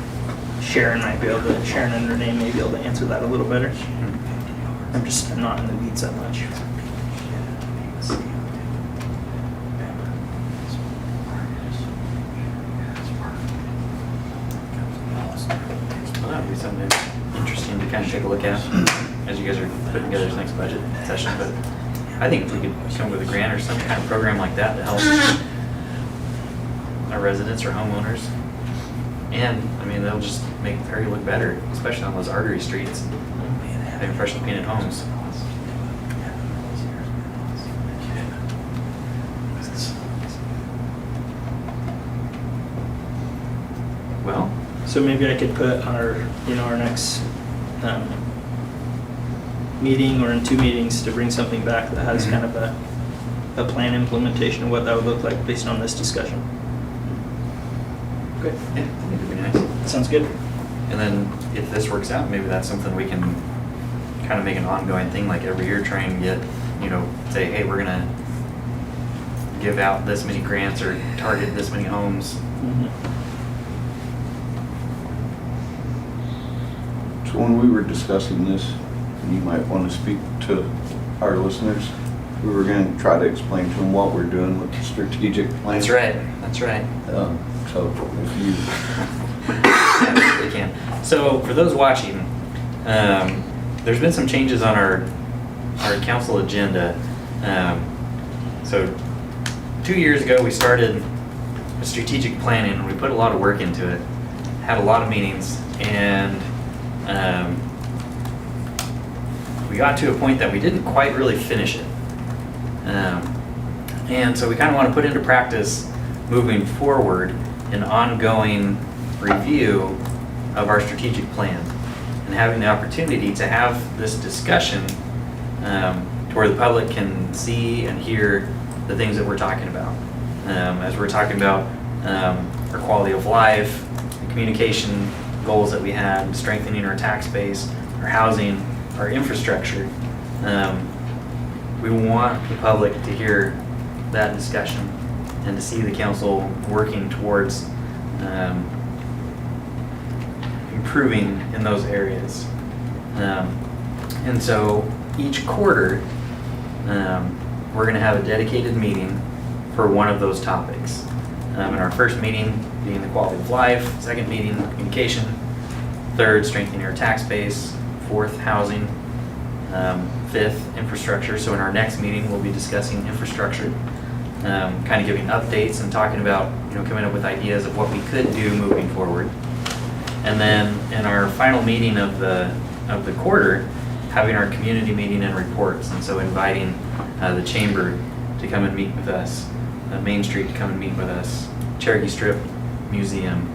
Sharon and Renee may be able to answer that a little better. I'm not in the weeds that much. Well, that would be something interesting to kind of take a look at as you guys are putting together this next budget session. But I think if we could come with a grant or some kind of program like that to help our residents or homeowners. And, I mean, they'll just make Perry look better, especially on those artery streets, having freshly painted homes. Well, So maybe I could put our, our next meeting or in 2 meetings to bring something back that has kind of a plan implementation of what that would look like based on this discussion. Okay, yeah, I think it'd be nice. sounds good. And then if this works out, maybe that's something we can kind of make an ongoing thing, like every year try and get, say, hey, we're gonna give out this many grants or target this many homes. Mhm. So when we were discussing this, and you might want to speak to our listeners, we were going to try to explain to them what we're doing with the strategic plan. That's right, that's right. So if you, Absolutely can. So for those watching, there's been some changes on our council agenda. So 2 years ago, we started with strategic planning, and we put a lot of work into it, had a lot of meetings, and we got to a point that we didn't quite really finish it. And so we kind of want to put into practice moving forward an ongoing review of our strategic plan and having the opportunity to have this discussion to where the public can see and hear the things that we're talking about. As we're talking about our quality of life, the communication goals that we had, strengthening our tax base, our housing, our infrastructure. We want the public to hear that discussion and to see the council working towards improving in those areas. And so each quarter, we're going to have a dedicated meeting for one of those topics. And our first meeting being the quality of life, second meeting, communication, third, strengthening our tax base, fourth, housing, fifth, infrastructure. So in our next meeting, we'll be discussing infrastructure, kind of giving updates and talking about, coming up with ideas of what we could do moving forward. And then in our final meeting of the quarter, having our community meeting and reports. And so inviting the chamber to come and meet with us, Main Street to come and meet with us, Cherokee Strip Museum,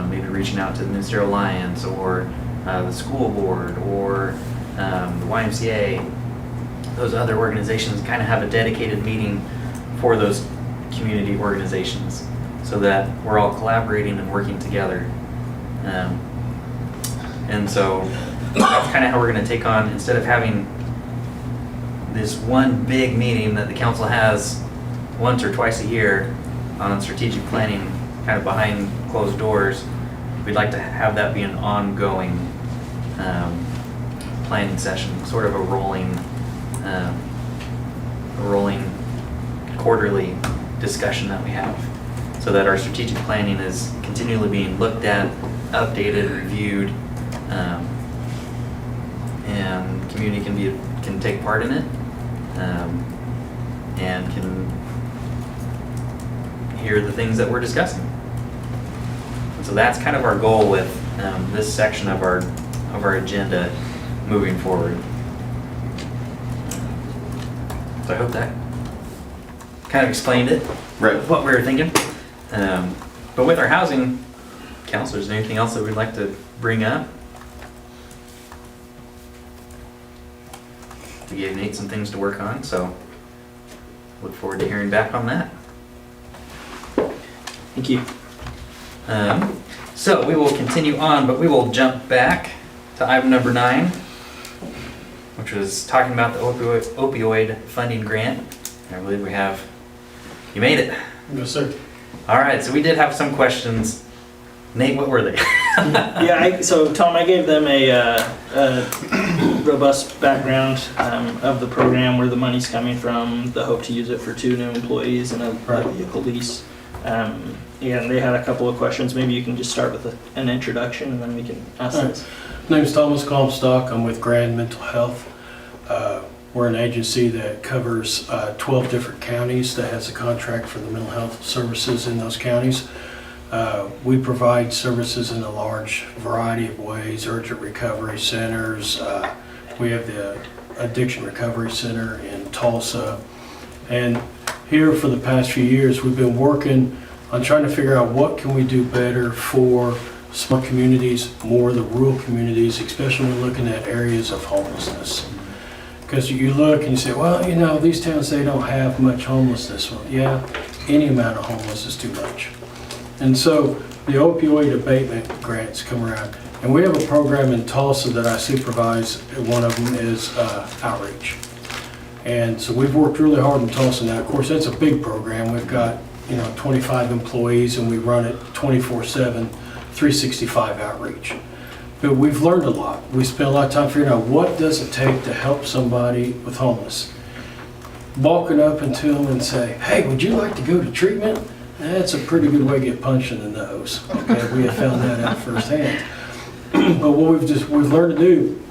maybe reaching out to the Ministerial Alliance or the school board or the YMCA, those other organizations, kind of have a dedicated meeting for those community organizations so that we're all collaborating and working together. And so that's kind of how we're going to take on, instead of having this one big meeting that the council has once or twice a year on strategic planning, kind of behind closed doors, we'd like to have that be an ongoing planning session, sort of a rolling quarterly discussion that we have, so that our strategic planning is continually being looked at, updated, reviewed, and community can take part in it, and can hear the things that we're discussing. And so that's kind of our goal with this section of our agenda moving forward. So I hope that kind of explained it, right. what we were thinking. But with our housing counselors, anything else that we'd like to bring up? We gave Nate some things to work on, so look forward to hearing back on that. Thank you. So we will continue on, but we will jump back to item number 9, which was talking about the opioid funding grant. I believe you made it. Yes, sir. All right, so we did have some questions. Nate, what were they? So Tom, I gave them a robust background of the program, where the money's coming from, the hope to use it for 2 new employees and a vehicle lease. And they had a couple of questions. Maybe you can just start with an introduction, and then we can ask All right. this. My name is Thomas Comstock. I'm with Grand Mental Health. We're an agency that covers 12 different counties that has a contract for the mental health services in those counties. We provide services in a large variety of ways, urgent recovery centers. We have the Addiction Recovery Center in Tulsa. And here for the past few years, we've been working on trying to figure out what can we do better for small communities, more of the rural communities, especially when looking at areas of homelessness. Because you look and you say, well, you know, these towns, they don't have much homelessness. Well, yeah, any amount of homeless is too much. And so the opioid abatement grants come around. And we have a program in Tulsa that I supervise. One of them is outreach. And so we've worked really hard in Tulsa now. Of course, that's a big program. We've got, 25 employees and we run it 24/7, 365 outreach. But we've learned a lot. We spent a lot of time figuring out what does it take to help somebody with homeless. Walking up into them and say, hey, would you like to go to treatment? That's a pretty good way to get punched in the nose. Okay, we have found that out firsthand. But what we've learned to do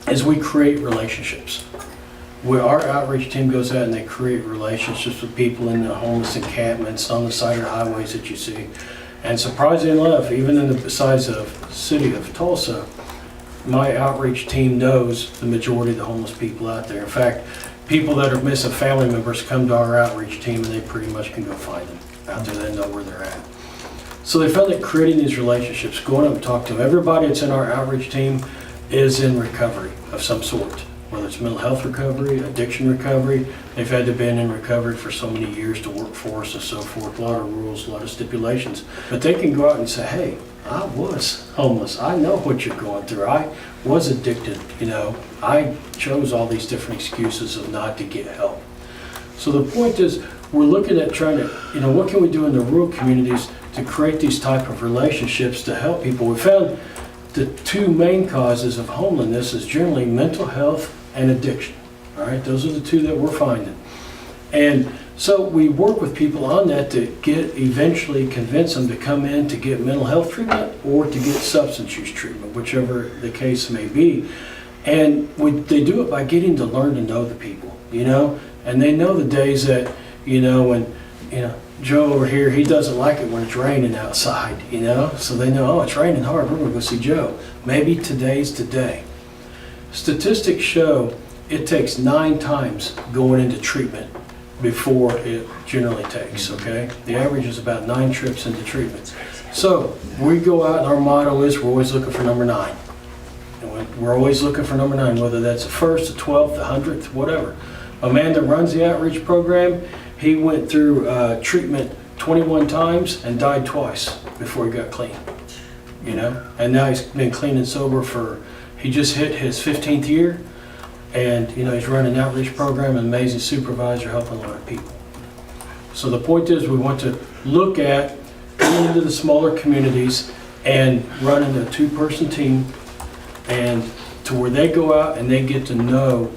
is we create relationships. Our outreach team goes out and they create relationships with people in the homeless encampments on the side of the highways that you see. And surprisingly enough, even in the size of city of Tulsa, my outreach team knows the majority of the homeless people out there. In fact, people that are missing family members come to our outreach team and they pretty much can go find them out there. They know where they're at. So they felt that creating these relationships, going up and talking to them. Everybody that's in our outreach team is in recovery of some sort, whether it's mental health recovery, addiction recovery. They've had to be in recovery for so many years to work for us and so forth. A lot of rules, a lot of stipulations. But they can go out and say, hey, I was homeless. I know what you're going through. I was addicted. I chose all these different excuses of not to get help. So the point is, we're looking at trying to, what can we do in the rural communities to create these type of relationships to help people. We found the two main causes of homelessness is generally mental health and addiction. All right, those are the two that we're finding. And so we work with people on that to eventually convince them to come in to get mental health treatment or to get substance use treatment, whichever the case may be. And they do it by getting to learn to know the people, and they know the days that, when, Joe over here, he doesn't like it when it's raining outside, so they know, oh, it's raining hard, we're gonna go see Joe. Maybe today's today. Statistics show it takes 9 times going into treatment before it generally takes, okay? The average is about 9 trips into treatment. So we go out and our motto is we're always looking for number 9. And we're always looking for number 9, whether that's the 1st, the 12th, the 100th, whatever. A man that runs the outreach program, he went through treatment 21 times and died twice before he got clean, And now he's been clean and sober he just hit his 15th year. And, he's running an outreach program, an amazing supervisor, helping a lot of people. So the point is we want to look at going into the smaller communities and running a 2-person team and to where they go out and they get to know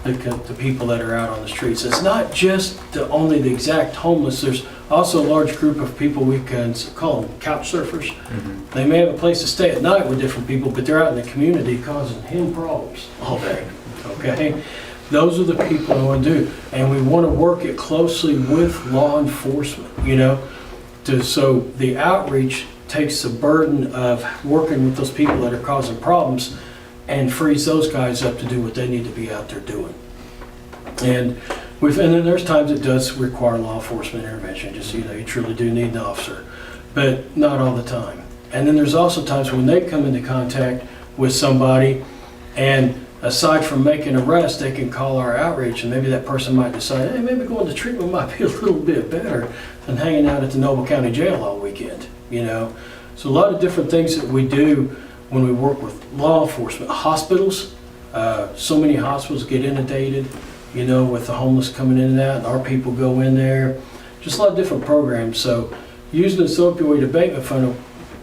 the people that are out on the streets. It's not just only the exact homeless. There's also a large group of people we can call them couch surfers. Mm-hmm. They may have a place to stay at night with different people, but they're out in the community causing him problems all day. Okay? Those are the people we want to do. And we want to work it closely with law enforcement, so the outreach takes the burden of working with those people that are causing problems and frees those guys up to do what they need to be out there doing. And then there's times it does require law enforcement intervention, just you truly do need an officer, but not all the time. And then there's also times when they come into contact with somebody and aside from making an arrest, they can call our outreach and maybe that person might decide, hey, maybe going to treatment might be a little bit better than hanging out at the Noble County Jail all weekend, So a lot of different things that we do when we work with law enforcement. Hospitals, so many hospitals get inundated, with the homeless coming in and out, and our people go in there. Just a lot of different programs. So using this opioid abatement fund,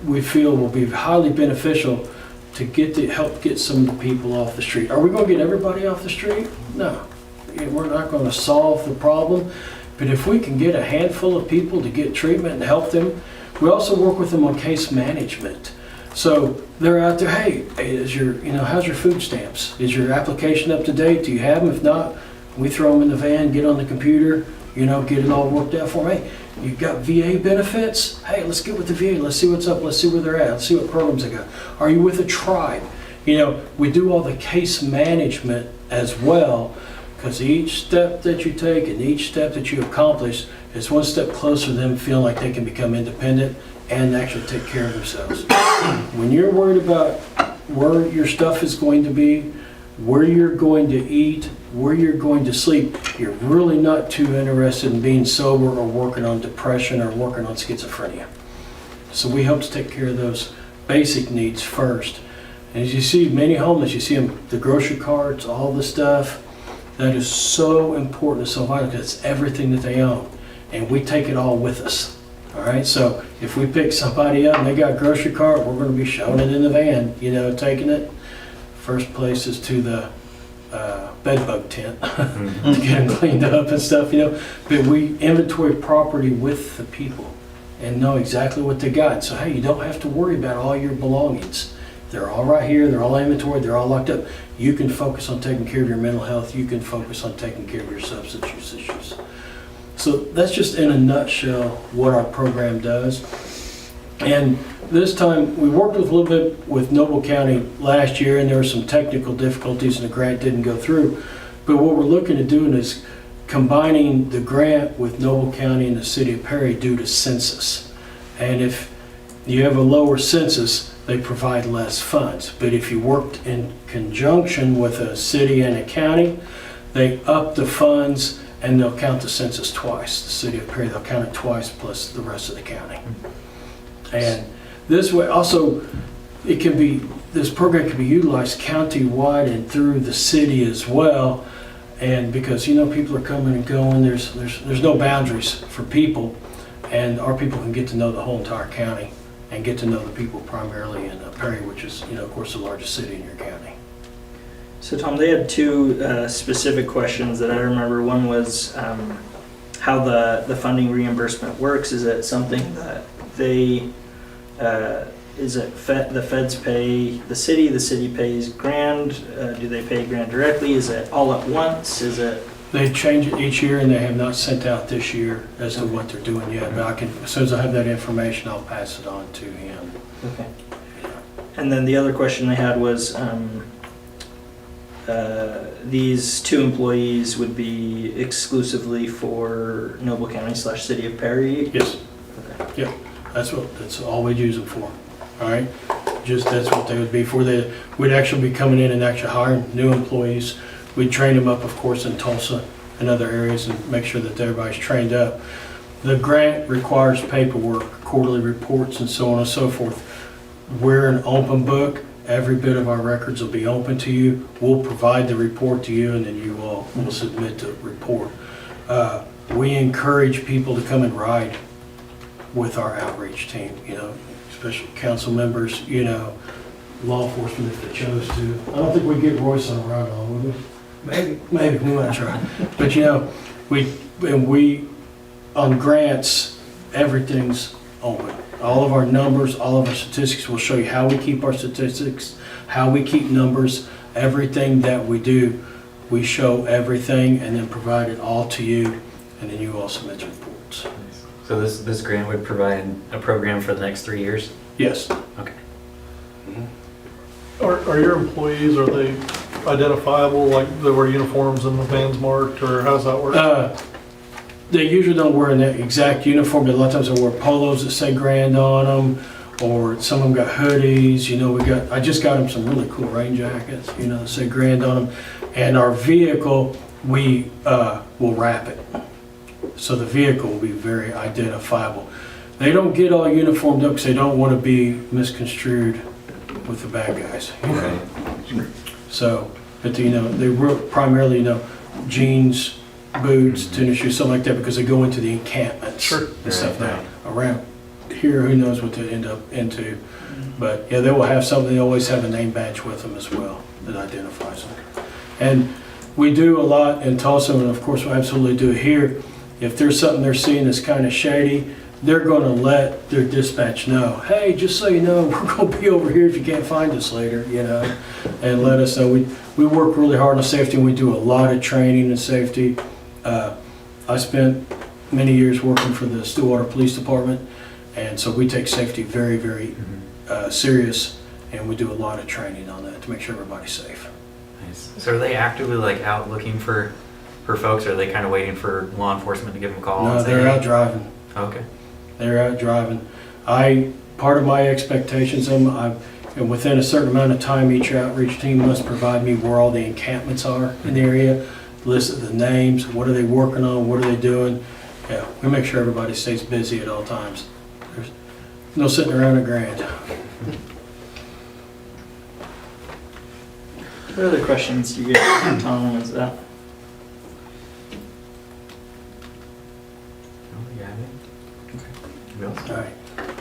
we feel will be highly beneficial to help get some of the people off the street. Are we going to get everybody off the street? No. We're not going to solve the problem. But if we can get a handful of people to get treatment and help them, we also work with them on case management. So they're out there, hey, how's your food stamps? Is your application up to date? Do you have them? If not, we throw them in the van, get on the computer, get it all worked out for them. Hey, you've got VA benefits? Hey, let's get with the VA. Let's see what's up. Let's see where they're at. Let's see what programs they got. Are you with a tribe? We do all the case management as well, because each step that you take and each step that you accomplish is one step closer to them feeling like they can become independent and actually take care of themselves. When you're worried about where your stuff is going to be, where you're going to eat, where you're going to sleep, you're really not too interested in being sober or working on depression or working on schizophrenia. So we help to take care of those basic needs first. And as you see, many homeless, you see them, the grocery carts, all the stuff, that is so important, so vital, because it's everything that they own. And we take it all with us. All right, so if we pick somebody up and they got a grocery cart, we're going to be showing it in the van, taking it. First place is to the bed bug tent to get them cleaned up and stuff, But we inventory property with the people and know exactly what they got. So, hey, you don't have to worry about all your belongings. They're all right here. They're all inventoried. They're all locked up. You can focus on taking care of your mental health. You can focus on taking care of your substance use issues. So that's just in a nutshell what our program does. And this time, we worked with a little bit with Noble County last year, and there were some technical difficulties and the grant didn't go through. But what we're looking at doing is combining the grant with Noble County and the city of Perry due to census. And if you have a lower census, they provide less funds. But if you worked in conjunction with a city and a county, they up the funds and they'll count the census twice. The city of Perry, they'll count it twice plus the rest of the county. And this way, also, this program can be utilized county-wide and through the city as well. And because, people are coming and going, there's no boundaries for people. And our people can get to know the whole entire county and get to know the people primarily in Perry, which is, of course, the largest city in your county. So Tom, they had two specific questions that I remember. One was how the funding reimbursement works. Is it something that they, the feds pay the city pays Grand? Do they pay Grand directly? Is it all at once? Is it? They change it each year and they have not sent out this year as to what they're doing yet. But as soon as I have that information, I'll pass it on to him. Okay. And then the other question they had was, these two employees would be exclusively for Noble County / City of Perry? Yes. Okay. Yep. That's all we'd use them for. All right. That's what they would be for. We'd actually be coming in and actually hiring new employees. We'd train them up, of course, in Tulsa and other areas and make sure that everybody's trained up. The grant requires paperwork, quarterly reports, and so on and so forth. We're an open book. Every bit of our records will be open to you. We'll provide the report to you, and then you will submit the report. We encourage people to come and ride with our outreach team, especially council members, law enforcement if they chose to. I don't think we'd get Royce on a ride along, would we? Maybe, we might try. But we on grants, everything's open. All of our numbers, all of our statistics will show you how we keep our statistics, how we keep numbers, everything that we do. We show everything and then provide it all to you, and then you all submit your reports. So this grant would provide a program for the next 3 years? Yes. Okay. Are your employees, are they identifiable, like they wear uniforms and the van's marked, or how does that work? They usually don't wear an exact uniform, but a lot of times they wear polos that say Grand on them, or some of them got hoodies. I just got them some really cool rain jackets, that say Grand on them. And our vehicle, we will wrap it. So the vehicle will be very identifiable. They don't get all uniformed up because they don't want to be misconstrued with the bad guys. Right. So, but they wear primarily, jeans, boots, tennis shoes, something like that, because they go into the encampments and stuff now. Around here, who knows what they end up into. But yeah, they will have something. They always have a name badge with them as well that identifies them. And we do a lot in Tulsa, and of course we absolutely do it here. If there's something they're seeing that's kind of shady, they're gonna let their dispatch know, hey, just so you know, we're gonna be over here if you can't find us later, you know, and let us know. We work really hard on safety, and we do a lot of training in safety. I spent many years working for the Stillwater Police Department, and so we take safety very, very serious, and we do a lot of training on that to make sure everybody's safe. Nice. So are they actively like out looking for folks, or are they kind of waiting for law enforcement to give them a call? No, and say, they're "Hey"? out driving. Okay. They're out driving. Part of my expectations of them, and within a certain amount of time, each outreach team must provide me where all the encampments are in the area, list of the names, what are they working on, what are they doing. Yeah, we make sure everybody stays busy at all times. There's no sitting around a grant. What other questions you get, Tom, is that? All right.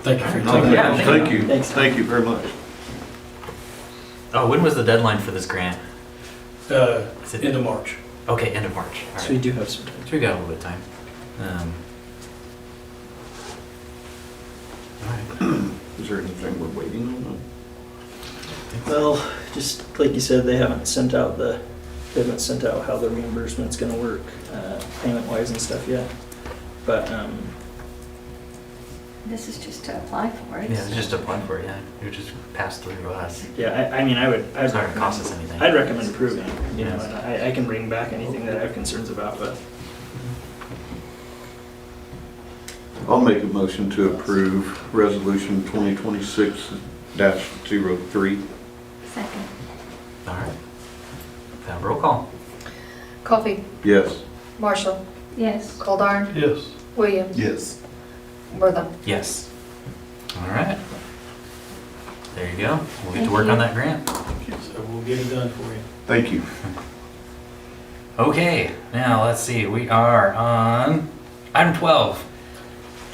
Thank you for your Oh, time. yeah. Thank you, Thanks. thank you very much. Oh, when was the deadline for this grant? Is it End of March. Okay, end of March. All So we right. do have some time. So we got a little bit of time. All right. Is there anything we're waiting on? Well, just like you said, they haven't sent out how the reimbursement's gonna work, payment wise and stuff yet. But, This is just to apply for it. Yeah, just apply for it. Yeah, it would just pass through us. yeah, I mean, I'd It's not gonna cost us recommend, anything. I'd recommend approving, you know, and I can bring back anything that I have concerns about, but I'll make a motion to approve resolution 2026-03. Second. All right. Roll call. Coffee, Yes. Marshall, Yes. Goldar, Yes. Williams, Yes. Wortham. Yes. All right. There you go. We'll get Thank to work you. on that grant. So we'll get it done for you. Thank you. Okay, now let's see. We are on item 12.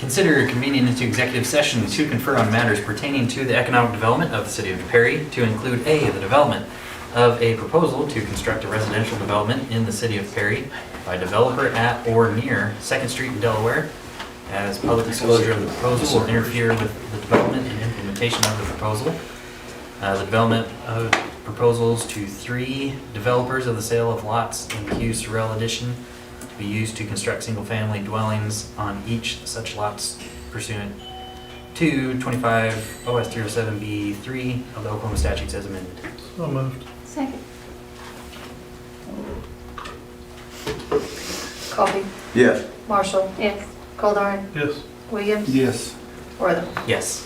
Consider convening into executive session to confer on matters pertaining to the economic development of the city of Perry, to include A, the development of a proposal to construct a residential development in the city of Perry by developer at or near 2nd Street in Delaware, as public disclosure of the proposal will interfere with the development and implementation of the proposal. The development of proposals to 3 developers of the sale of lots in Hugh Sorrell Edition be used to construct single-family dwellings on each such lots pursuant to 25 OS 307B3 of the Oklahoma statutes as amended. So moved. Second. Coffee, Yes. Marshall, Yes. Goldar, Yes. Williams, Yes. Wortham. Yes.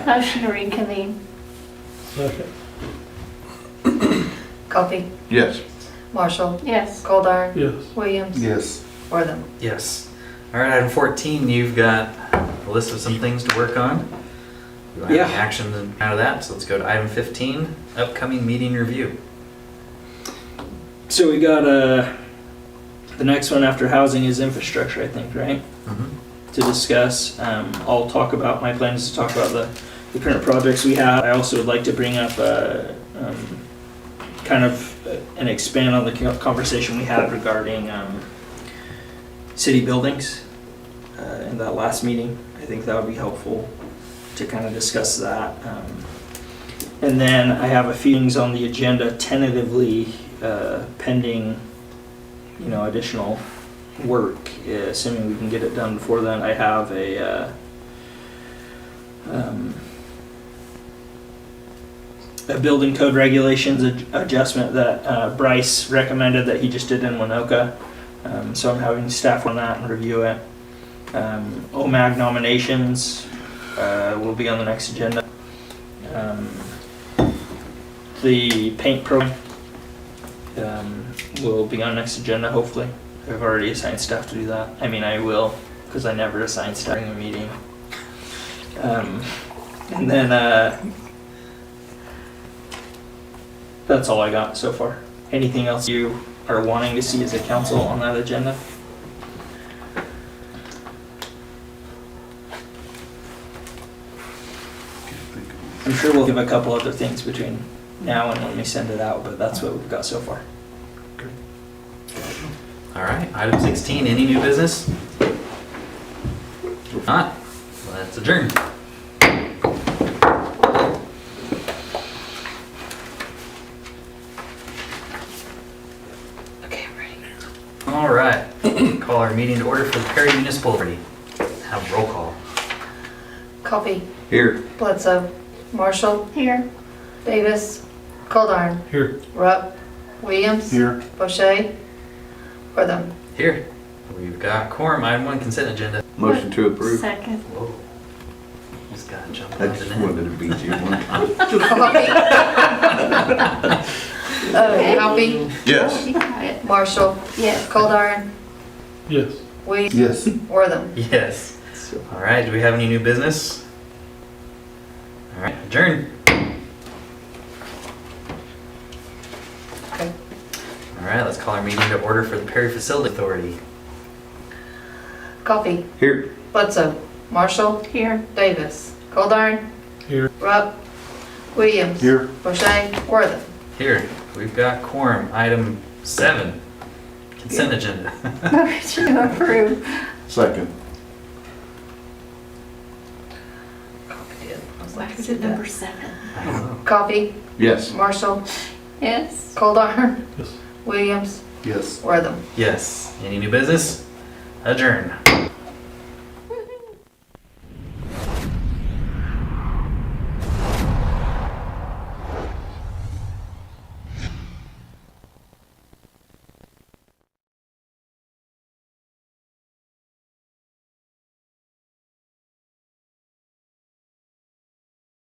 Motion to reconvene. Second. Coffee, Yes. Marshall, Yes. Goldar, Yes. Williams, Yes. Wortham. Yes. All right, item 14, you've got a list of some things to work on. You don't have any Yeah. action out of that, so let's go to item 15, upcoming meeting review. So we got, the next one after housing is infrastructure, I think, right? To discuss. I'll talk about, my plan is to talk about the current projects we have. I also would like to bring up kind of and expand on the conversation we had regarding city buildings in that last meeting. I think that would be helpful to kind of discuss that. And then I have a few things on the agenda tentatively pending, additional work, assuming we can get it done before then. I have a building code regulations adjustment that Bryce recommended that he just did in Winoka. So I'm having staff on that and review it. OMAG nominations will be on the next agenda. The paint program will be on next agenda, hopefully. I've already assigned staff to do that. I mean, I will, because I never assign staff during a meeting. And then that's all I got so far. Anything else you are wanting to see as a council on that agenda? I'm sure we'll give a couple other things between now and when we send it out, but that's what we've got so far. All right, item 16, any new business? If not, let's adjourn. Okay, I'm ready. All right, call our meeting to order for the Perry Municipal Authority. Have roll call. Coffee, Here. Bledsoe, Marshall, Here. Davis, Goldar, Here. Rupp, Williams, Here. Bochet, Wortham. Here, we've got quorum, item 1, consent agenda. Motion to approve. Second. Whoa. Just gotta jump I on just the net. wanted to beat you one time. Coffee, Yes. Be quiet. Marshall, Yes. Goldar, Yes. Williams, Yes. Wortham. Yes. All right, do we have any new business? All right, adjourn. Okay. All right, let's call our meeting to order for the Perry Facility Authority. Coffee, Here. Bledsoe, Marshall, Here. Davis, Goldar, Here. Rupp, Williams, Here. Bochet, Wortham. Here, we've got quorum, item 7, consent agenda. Motion to approve. Second. Why is it number 7? I don't know. Coffee, Yes. Marshall, Yes. Goldar, Yes. Williams, Yes. Wortham. Yes, any new business? Adjourn.